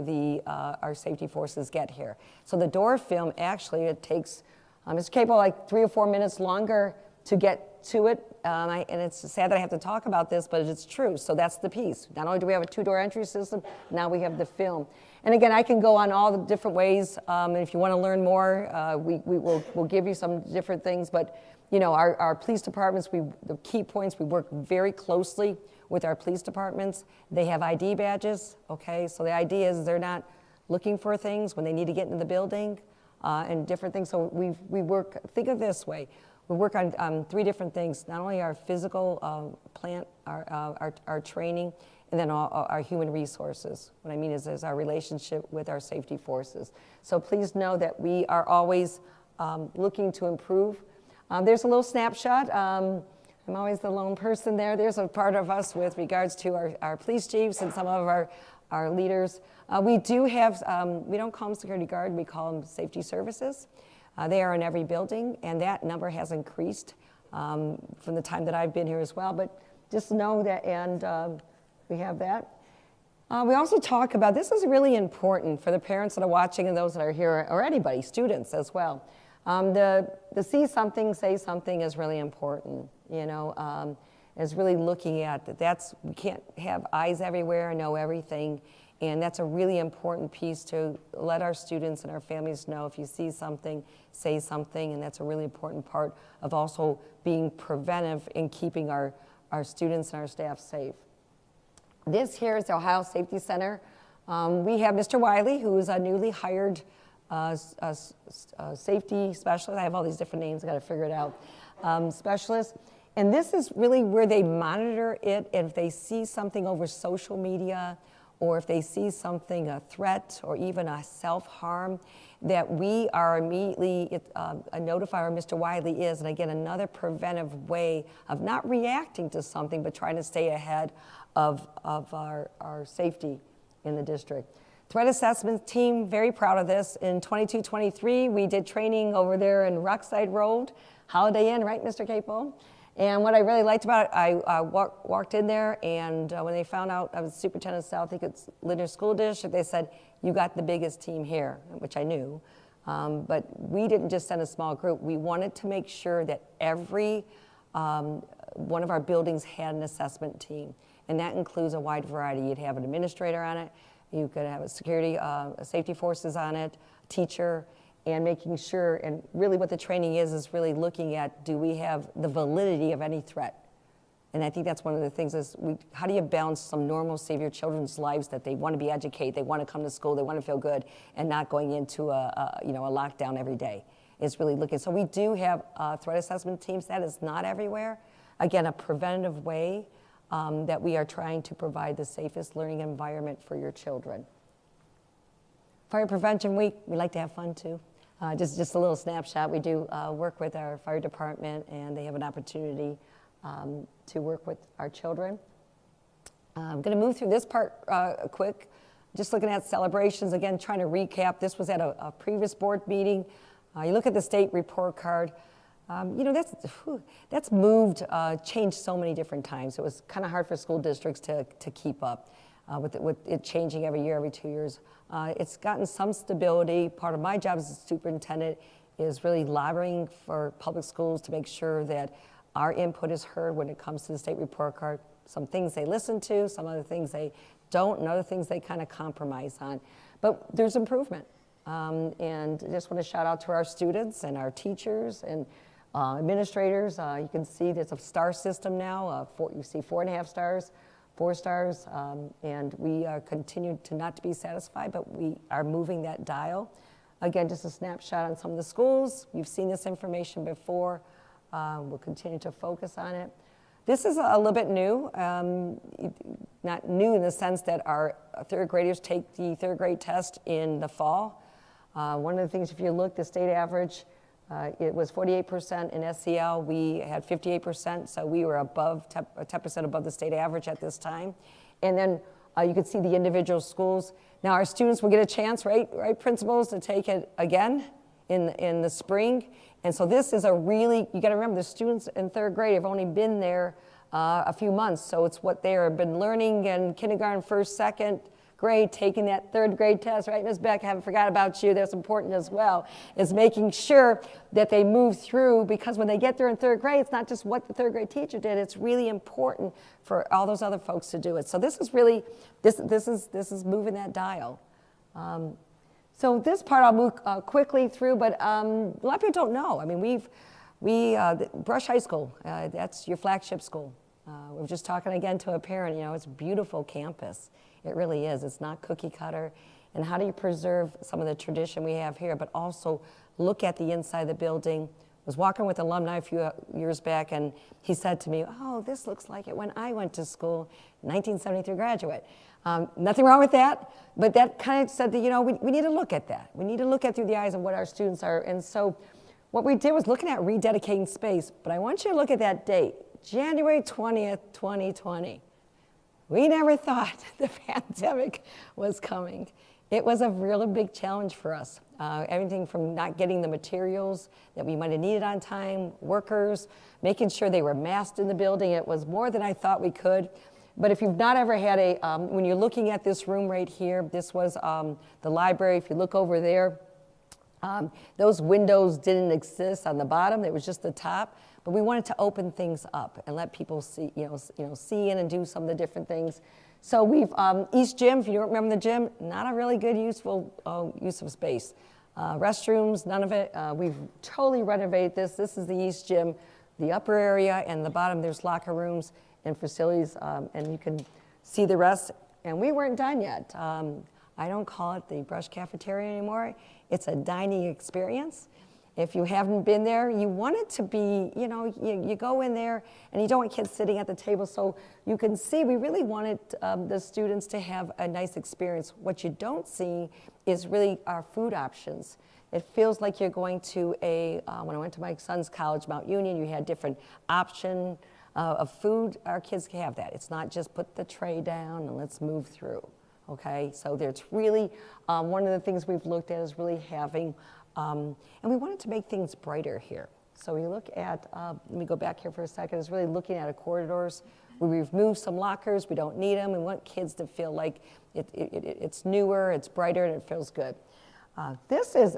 our safety forces get here. So the door film, actually, it takes, Mr. Capel, like 3 or 4 minutes longer to get to it. And it's sad that I have to talk about this, but it's true. So that's the piece. Not only do we have a 2-door entry system, now we have the film. And again, I can go on all the different ways. And if you want to learn more, we'll give you some different things. But our police departments, the key points, we work very closely with our police departments. They have ID badges. Okay, so the idea is they're not looking for things when they need to get into the building and different things. So we work. Think of it this way. We work on 3 different things, not only our physical plant, our training, and then our human resources. What I mean is our relationship with our safety forces. So please know that we are always looking to improve. There's a little snapshot. I'm always the lone person there. There's a part of us with regards to our police chiefs and some of our leaders. We do have, we don't call them security guard, we call them safety services. They are in every building, and that number has increased from the time that I've been here as well. But just know that, and we have that. We also talk about, this is really important for the parents that are watching and those that are here, or anybody, students as well. The see something, say something is really important, is really looking at that. We can't have eyes everywhere and know everything. And that's a really important piece to let our students and our families know if you see something, say something, and that's a really important part of also being preventive in keeping our students and our staff safe. This here is the Ohio Safety Center. We have Mr. Wiley, who is a newly hired safety specialist. I have all these different names, I gotta figure it out. Specialist. And this is really where they monitor it, and if they see something over social media, or if they see something, a threat, or even a self-harm, that we are immediately notify where Mr. Wiley is. And again, another preventive way of not reacting to something, but trying to stay ahead of our safety in the district. Threat assessment team, very proud of this. In 22-23, we did training over there in Rockside Road, Holiday Inn, right, Mr. Capel? And what I really liked about it, I walked in there, and when they found out I was superintendent of South Euclid Lyndhurst School District, they said, you got the biggest team here, which I knew. But we didn't just send a small group. We wanted to make sure that every one of our buildings had an assessment team. And that includes a wide variety. You'd have an administrator on it. You could have a security, safety forces on it, teacher, and making sure, and really what the training is really looking at, do we have the validity of any threat? And I think that's one of the things is how do you balance some normalcy of your children's lives that they want to be educated, they want to come to school, they want to feel good, and not going into a lockdown every day. It's really looking. So we do have threat assessment teams. That is not everywhere. Again, a preventative way that we are trying to provide the safest learning environment for your children. Fire Prevention Week, we like to have fun too. Just a little snapshot. We do work with our fire department, and they have an opportunity to work with our children. I'm going to move through this part quick. Just looking at celebrations, again, trying to recap. This was at a previous board meeting. You look at the state report card. That's moved, changed so many different times. It was kind of hard for school districts to keep up with it changing every year, every 2 years. It's gotten some stability. Part of my job as a superintendent is really lobbying for public schools to make sure that our input is heard when it comes to the state report card. Some things they listen to, some other things they don't, and other things they kind of compromise on. But there's improvement. And I just want to shout out to our students and our teachers and administrators. You can see there's a star system now. You see 4.5 stars, 4 stars, and we continue to not to be satisfied, but we are moving that dial. Again, just a snapshot on some of the schools. You've seen this information before. We'll continue to focus on it. This is a little bit new, not new in the sense that our third graders take the third grade test in the fall. One of the things, if you look, the state average, it was 48% in SEL. We had 58%, so we were above 10% above the state average at this time. And then you can see the individual schools. Now our students will get a chance, right, principals, to take it again in the spring. And so this is a really, you got to remember, the students in third grade have only been there a few months, so it's what they have been learning in kindergarten, first, second grade, taking that third grade test, right, Ms. Beck? I haven't forgot about you. That's important as well, is making sure that they move through, because when they get there in third grade, it's not just what the third grade teacher did, it's really important for all those other folks to do it. So this is really, this is moving that dial. So this part I'll move quickly through, but a lot of people don't know. I mean, Brush High School, that's your flagship school. We were just talking again to a parent, it's a beautiful campus. It really is. It's not cookie cutter. And how do you preserve some of the tradition we have here, but also look at the inside of the building? I was walking with an alumni a few years back, and he said to me, oh, this looks like it when I went to school, 1973 graduate. Nothing wrong with that, but that kind of said that, we need to look at that. We need to look at through the eyes of what our students are. And so what we did was looking at rededicating space, but I want you to look at that date, January 20th, 2020. We never thought the pandemic was coming. It was a really big challenge for us. Everything from not getting the materials that we might have needed on time, workers, making sure they were masked in the building. It was more than I thought we could. But if you've not ever had when you're looking at this room right here, this was the library. If you look over there, those windows didn't exist on the bottom. It was just the top. But we wanted to open things up and let people see, see in and do some of the different things. So we've, East Gym, if you don't remember the gym, not a really good useful use of space. Restrooms, none of it. We've totally renovated this. This is the East Gym, the upper area, and the bottom there's locker rooms and facilities, and you can see the rest. And we weren't done yet. I don't call it the Brush Cafeteria anymore. It's a dining experience. If you haven't been there, you want it to be, you go in there and you don't want kids sitting at the table. So you can see we really wanted the students to have a nice experience. What you don't see is really our food options. It feels like you're going to when I went to my son's college, Mount Union, you had different option of food. Our kids can have that. It's not just put the tray down and let's move through, okay? So there's really, one of the things we've looked at is really having, and we wanted to make things brighter here. So we look at, let me go back here for a second, is really looking at our corridors. We removed some lockers, we don't need them. We want kids to feel like it's newer, it's brighter, and it feels good. This is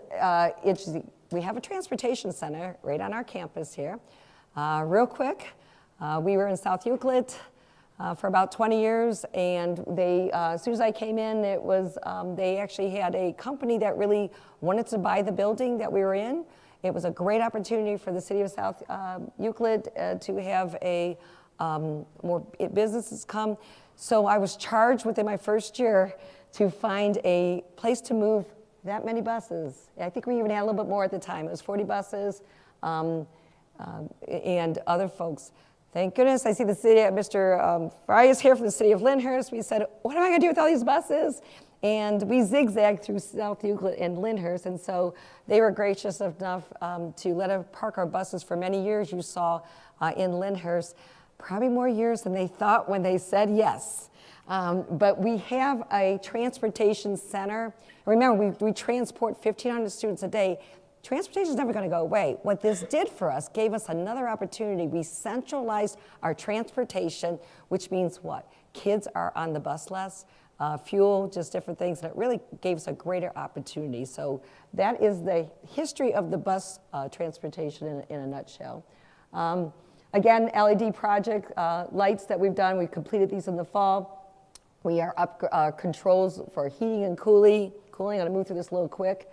interesting. We have a transportation center right on our campus here. Real quick, we were in South Euclid for about 20 years, and they, as soon as I came in, it was, they actually had a company that really wanted to buy the building that we were in. It was a great opportunity for the city of South Euclid to have a more businesses come. So I was charged within my first year to find a place to move that many buses. I think we even had a little bit more at the time. It was 40 buses and other folks. Thank goodness I see the city, Mr. Fry is here from the city of Lyndhurst. We said, what am I gonna do with all these buses? And we zigzagged through South Euclid and Lyndhurst, and so they were gracious enough to let us park our buses for many years. You saw in Lyndhurst, probably more years than they thought when they said yes. But we have a transportation center. Remember, we transport 1,500 students a day. Transportation is never going to go away. What this did for us gave us another opportunity. We centralized our transportation, which means what? Kids are on the bus less, fuel, just different things, and it really gave us a greater opportunity. So that is the history of the bus transportation in a nutshell. Again, LED project lights that we've done, we completed these in the fall. We are up controls for heating and cooling. I'm gonna move through this a little quick.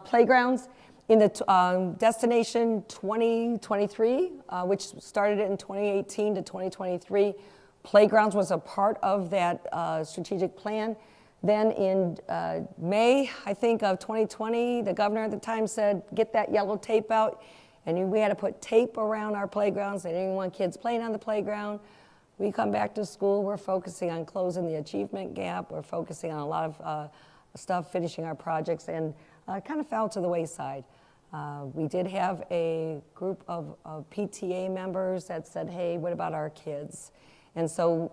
Playgrounds in the destination 2023, which started in 2018 to 2023. Playgrounds was a part of that strategic plan. Then in May, I think, of 2020, the governor at the time said, get that yellow tape out. And we had to put tape around our playgrounds. They didn't want kids playing on the playground. We come back to school, we're focusing on closing the achievement gap. We're focusing on a lot of stuff, finishing our projects, and kind of fell to the wayside. We did have a group of PTA members that said, hey, what about our kids? And so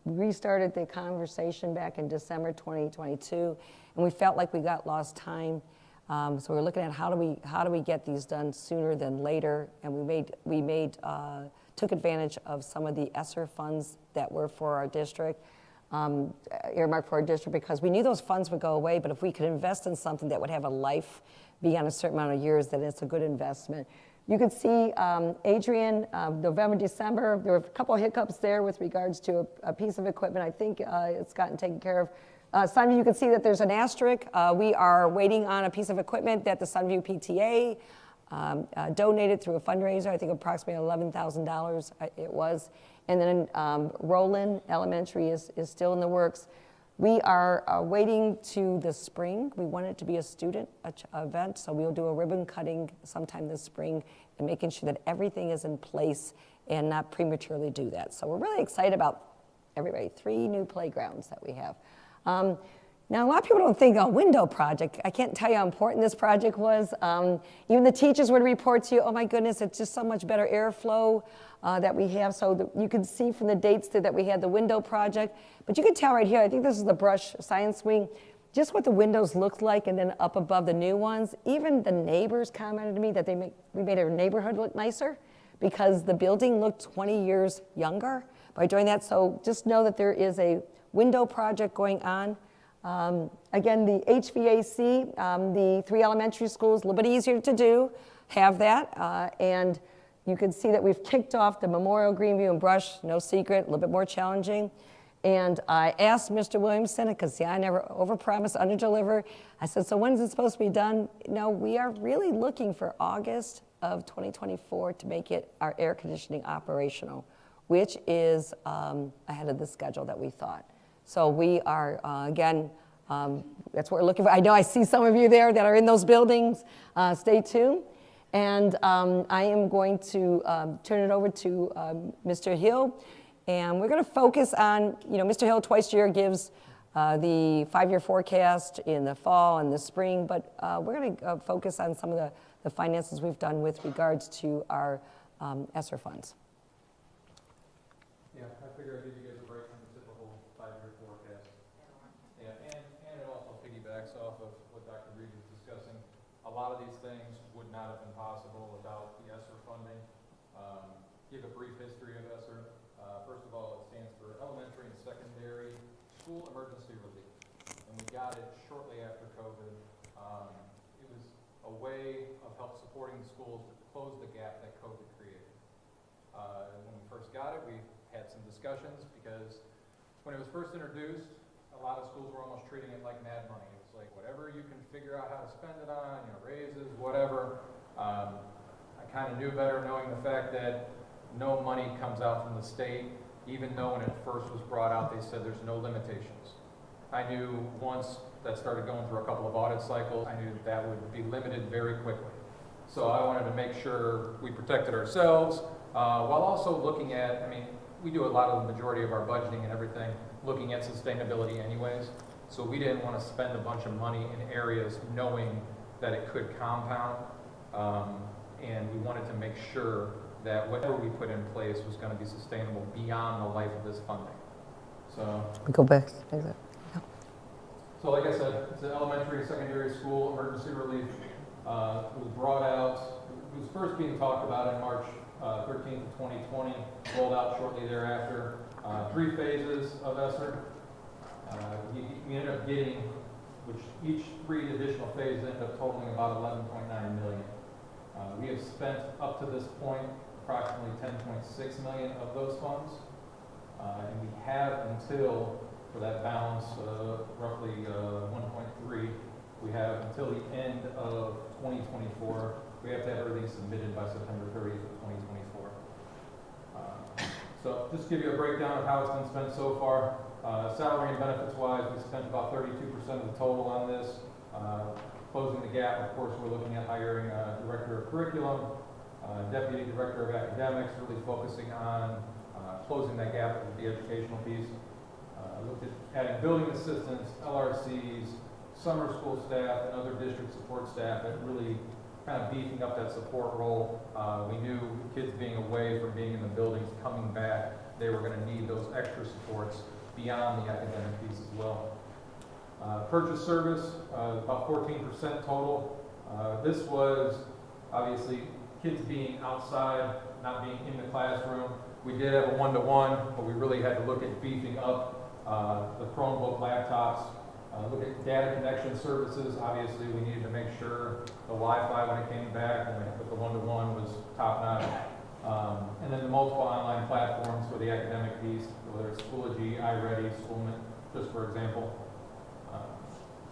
we restarted the conversation back in December 2022, and we felt like we got lost time. So we're looking at how do we get these done sooner than later, and we took advantage of some of the ESSER funds that were for our district, earmarked for our district, because we knew those funds would go away, but if we could invest in something that would have a life beyond a certain amount of years, then it's a good investment. You could see Adrian, November, December, there were a couple of hiccups there with regards to a piece of equipment. I think it's gotten taken care of. Sunview, you can see that there's an asterisk. We are waiting on a piece of equipment that the Sunview PTA donated through a fundraiser. I think approximately $11,000 it was. And then Roland Elementary is still in the works. We are waiting to the spring. We want it to be a student event, so we'll do a ribbon cutting sometime this spring and making sure that everything is in place and not prematurely do that. So we're really excited about everybody, 3 new playgrounds that we have. Now, a lot of people don't think a window project. I can't tell you how important this project was. Even the teachers would report to you, oh my goodness, it's just so much better airflow that we have. So you can see from the dates that we had the window project. But you can tell right here, I think this is the Brush Science Wing, just what the windows looked like, and then up above the new ones. Even the neighbors commented to me that we made our neighborhood look nicer because the building looked 20 years younger by doing that. So just know that there is a window project going on. Again, the HVAC, the 3 elementary schools, a little bit easier to do, have that. And you can see that we've kicked off the Memorial, Greenview, and Brush, no secret, a little bit more challenging. And I asked Mr. Williamson, because I never overpromise, underdeliver. I said, so when is it supposed to be done? No, we are really looking for August of 2024 to make it our air conditioning operational, which is ahead of the schedule that we thought. So we are, again, that's what we're looking for. I know I see some of you there that are in those buildings. Stay tuned. And I am going to turn it over to Mr. Hill. And we're going to focus on, Mr. Hill twice a year gives the 5-year forecast in the fall and the spring, but we're going to focus on some of the finances we've done with regards to our ESSER funds. Yeah, I figure I'd give you guys a break from the typical 5-year forecast. Yeah, and it also piggybacks off of what Dr. Reid was discussing. A lot of these things would not have been possible without the ESSER funding. Give a brief history of ESSER. First of all, it stands for Elementary and Secondary School Emergency Relief. And we got it shortly after COVID. It was a way of help supporting schools to close the gap that COVID created. When we first got it, we had some discussions because when it was first introduced, a lot of schools were almost treating it like mad money. It was like whatever you can figure out how to spend it on, raises, whatever. I kind of knew better knowing the fact that no money comes out from the state, even though when it first was brought out, they said there's no limitations. I knew once that started going through a couple of audit cycles, I knew that would be limited very quickly. So I wanted to make sure we protected ourselves, while also looking at, I mean, we do a lot of the majority of our budgeting and everything, looking at sustainability anyways. So we didn't want to spend a bunch of money in areas knowing that it could compound. And we wanted to make sure that whatever we put in place was going to be sustainable beyond the life of this funding. So, We go back. so like I said, it's an elementary, secondary school emergency relief. It was brought out, it was first being talked about in March 13th of 2020, rolled out shortly thereafter. 3 phases of ESSER. We ended up getting, which each 3 additional phases ended up totaling about $11.9 million. We have spent up to this point approximately $10.6 million of those funds. And we have until, for that balance, roughly 1.3, we have until the end of 2024. We have to have everything submitted by September 30th of 2024. So just to give you a breakdown of how it's been spent so far. Salary and benefits wise, we spent about 32% of the total on this. Closing the gap, of course, we're looking at hiring a director of curriculum, deputy director of academics, really focusing on closing that gap with the educational piece. Looked at adding building assistants, LRCs, summer school staff, and other district support staff, and really kind of beefing up that support role. We knew kids being away from being in the buildings, coming back, they were going to need those extra supports beyond the academic piece as well. Purchase service, about 14% total. This was obviously kids being outside, not being in the classroom. We did have a one-to-one, but we really had to look at beefing up the Chromebook laptops, look at data connection services. Obviously, we needed to make sure the Wi-Fi when it came back and the one-to-one was top-notch. And then the multiple online platforms for the academic piece, whether it's Schoology, iReady, Schoolman, just for example.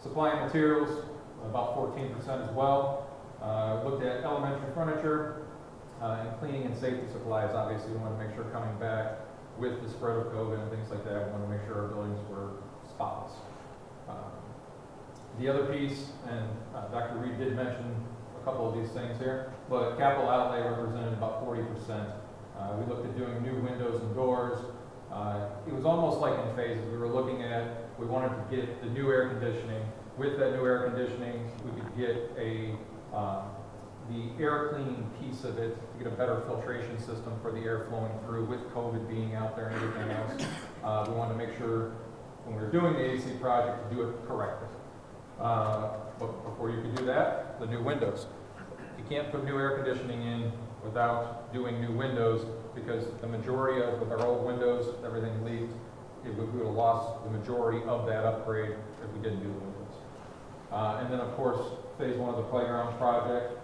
Supplying materials, about 14% as well. Looked at elementary furniture and cleaning and safety supplies. Obviously, we want to make sure coming back with the spread of COVID and things like that, we want to make sure our buildings were spotless. The other piece, and Dr. Reid did mention a couple of these things here, but capital outlay represented about 40%. We looked at doing new windows and doors. It was almost like in phases. We were looking at, we wanted to get the new air conditioning. With that new air conditioning, we could get the air cleaning piece of it to get a better filtration system for the air flowing through with COVID being out there and everything else. We wanted to make sure when we were doing the AC project to do it correctly. But before you could do that, the new windows. You can't put new air conditioning in without doing new windows, because the majority of, with our old windows, everything leaked. We would have lost the majority of that upgrade if we didn't do the windows. And then, of course, phase 1 of the playground project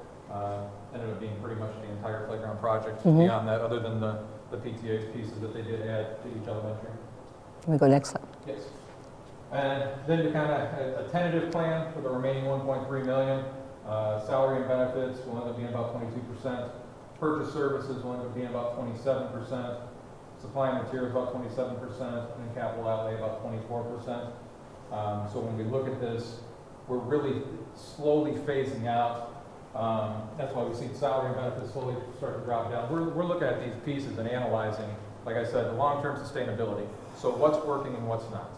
ended up being pretty much the entire playground project. Beyond that, other than the PTA's pieces that they did add to each elementary. Can we go next slide? Yes. And then to kind of a tentative plan for the remaining 1.3 million. Salary and benefits will end up being about 22%. Purchase services will end up being about 27%. Supply and materials about 27%, and capital outlay about 24%. So when we look at this, we're really slowly phasing out. That's why we've seen salary and benefits slowly start to drop down. We're looking at these pieces and analyzing, like I said, the long-term sustainability. So what's working and what's not.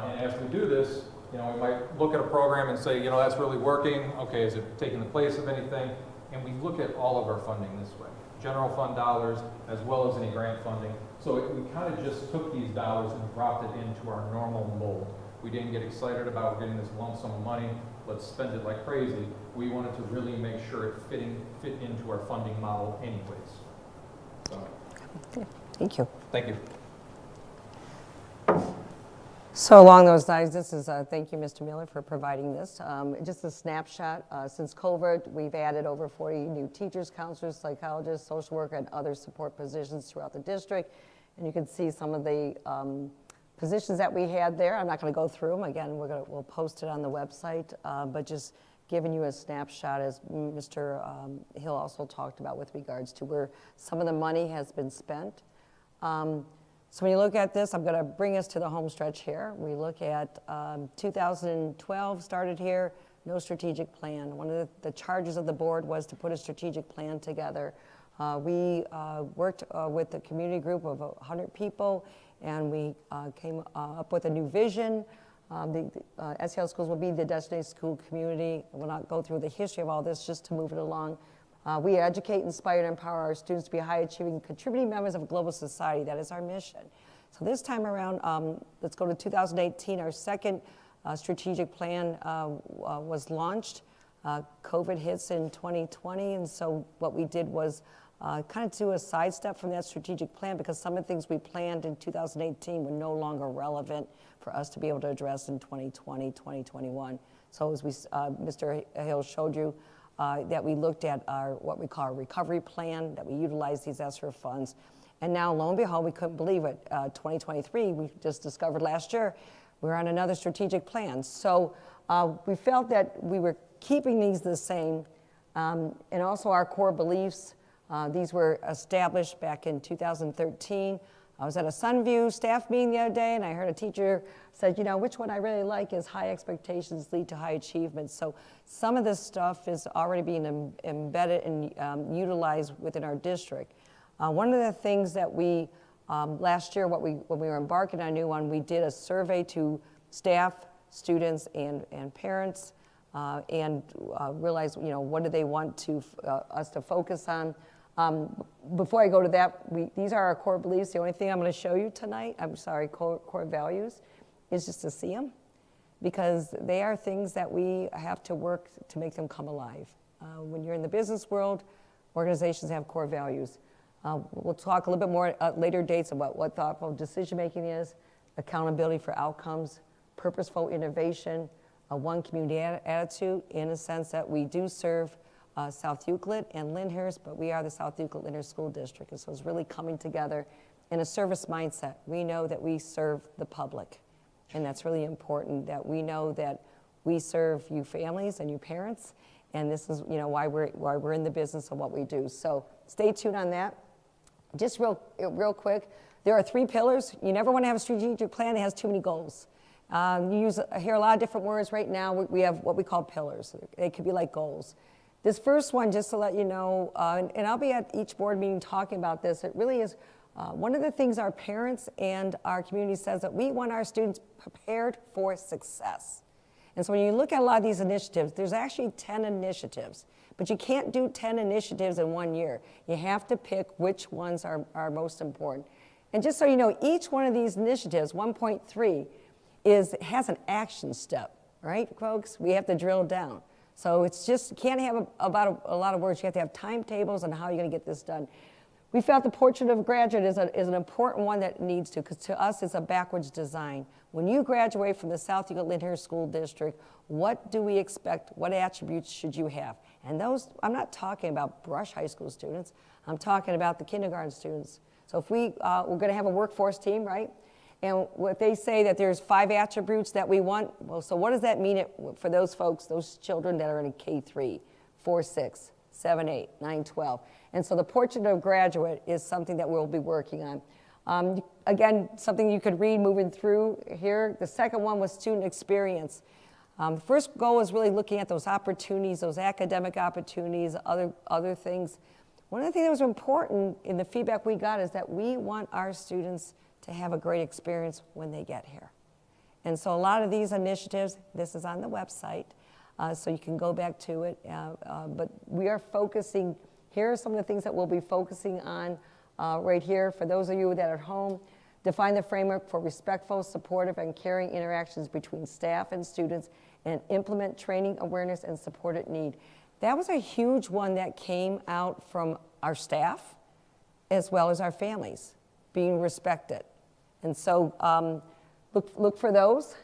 And as we do this, we might look at a program and say, that's really working. Okay, is it taking the place of anything? And we look at all of our funding this way. General fund dollars, as well as any grant funding. So we kind of just took these dollars and dropped it into our normal mold. We didn't get excited about getting this lump sum of money. Let's spend it like crazy. We wanted to really make sure it fit into our funding model anyways. So. Thank you. Thank you. So along those lines, this is, thank you, Mr. Miller, for providing this. Just a snapshot, since COVID, we've added over 40 new teachers, counselors, psychologists, social worker, and other support positions throughout the district. And you can see some of the positions that we had there. I'm not going to go through them. Again, we'll post it on the website, but just given you a snapshot, as Mr. Hill also talked about, with regards to where some of the money has been spent. So when you look at this, I'm going to bring us to the home stretch here. We look at 2012 started here, no strategic plan. One of the charges of the board was to put a strategic plan together. We worked with a community group of 100 people, and we came up with a new vision. The SEL Schools will be the designated school community. We'll not go through the history of all this, just to move it along. We educate, inspire, and empower our students to be high-achieving, contributing members of a global society. That is our mission. So this time around, let's go to 2018. Our second strategic plan was launched. COVID hits in 2020, and so what we did was kind of do a sidestep from that strategic plan, because some of the things we planned in 2018 were no longer relevant for us to be able to address in 2020, 2021. So as Mr. Hill showed you, that we looked at our what we call our recovery plan, that we utilized these ESSER funds. And now, lo and behold, we couldn't believe it. 2023, we just discovered last year, we're on another strategic plan. So we felt that we were keeping these the same, and also our core beliefs. These were established back in 2013. I was at a Sunview staff meeting the other day, and I heard a teacher said, you know, which one I really like is high expectations lead to high achievement. So some of this stuff is already being embedded and utilized within our district. One of the things that we, last year, when we were embarking on a new one, we did a survey to staff, students, and parents, and realized, you know, what do they want to us to focus on. Before I go to that, these are our core beliefs. The only thing I'm going to show you tonight, core values, is just to see them, because they are things that we have to work to make them come alive. When you're in the business world, organizations have core values. We'll talk a little bit more at later dates about what thoughtful decision making is, accountability for outcomes, purposeful innovation, a one community attitude, in a sense that we do serve South Euclid and Lyndhurst, but we are the South Euclid Lyndhurst School District, and so it's really coming together in a service mindset. We know that we serve the public, and that's really important, that we know that we serve you families and you parents, and this is, you know, why we're in the business of what we do. So stay tuned on that. Just real quick, there are 3 pillars. You never want to have a strategic plan that has too many goals. You hear a lot of different words right now. We have what we call pillars. They could be like goals. This first one, just to let you know, and I'll be at each board meeting talking about this, it really is one of the things our parents and our community says, that we want our students prepared for success. And so when you look at a lot of these initiatives, there's actually 10 initiatives, but you can't do 10 initiatives in 1 year. You have to pick which ones are most important. And just so you know, each one of these initiatives, 1.3, has an action step, right, folks? We have to drill down. So it's just, you can't have a lot of words. You have to have timetables on how you're going to get this done. We felt the portrait of a graduate is an important one that needs to, because to us it's a backwards design. When you graduate from the South Euclid Lyndhurst School District, what do we expect? What attributes should you have? And those, I'm not talking about Brush High School students. I'm talking about the kindergarten students. So if we're going to have a workforce team, right? And what they say that there's 5 attributes that we want, well, so what does that mean for those folks, those children that are in K3, 4, 6, 7, 8, 9, 12? And so the portrait of graduate is something that we'll be working on. Again, something you could read moving through here. The second one was student experience. The first goal is really looking at those opportunities, those academic opportunities, other things. One of the things that was important in the feedback we got is that we want our students to have a great experience when they get here. And so a lot of these initiatives, this is on the website, so you can go back to it, but we are focusing, here are some of the things that we'll be focusing on right here. For those of you that are at home, define the framework for respectful, supportive, and caring interactions between staff and students, and implement training, awareness, and supported need. That was a huge one that came out from our staff as well as our families, being respected. And so look for those.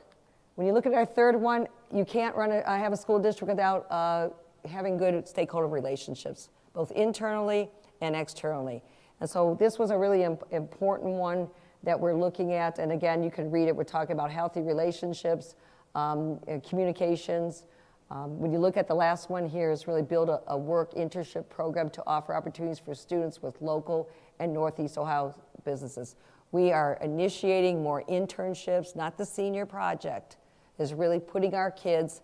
When you look at our third one, you can't have a school district without having good stakeholder relationships, both internally and externally. And so this was a really important one that we're looking at. And again, you can read it. We're talking about healthy relationships, communications, When you look at the last one here, is really build a work internship program to offer opportunities for students with local and Northeast Ohio businesses. We are initiating more internships, not the senior project, is really putting our kids,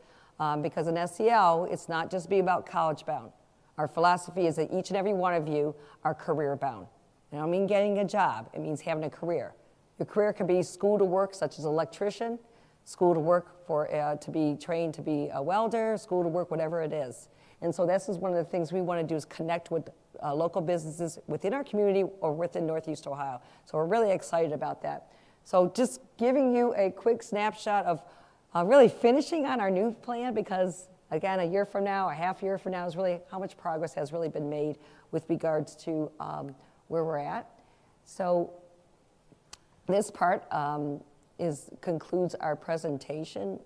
because in SEL, it's not just be about college bound. Our philosophy is that each and every one of you are career bound. I don't mean getting a job, it means having a career. Your career could be school to work, such as electrician, school to work for, to be trained to be a welder, school to work, whatever it is. And so this is one of the things we want to do is connect with local businesses within our community or within Northeast Ohio. So we're really excited about that. So just giving you a quick snapshot of really finishing on our new plan, because again, a year from now, a half year from now is really how much progress has really been made with regards to where we're at. So this part concludes our presentation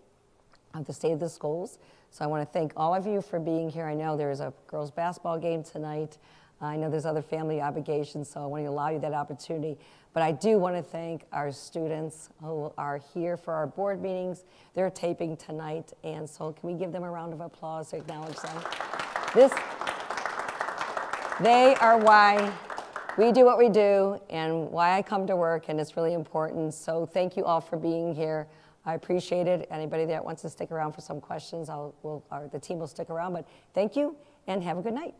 of the state of the schools. So I want to thank all of you for being here. I know there's a girls' basketball game tonight. I know there's other family obligations, so I want to allow you that opportunity. But I do want to thank our students who are here for our board meetings. They're taping tonight, and so can we give them a round of applause to acknowledge them? They are why we do what we do and why I come to work, and it's really important. So thank you all for being here. I appreciate it. Anybody that wants to stick around for some questions, the team will stick around. But thank you, and have a good night.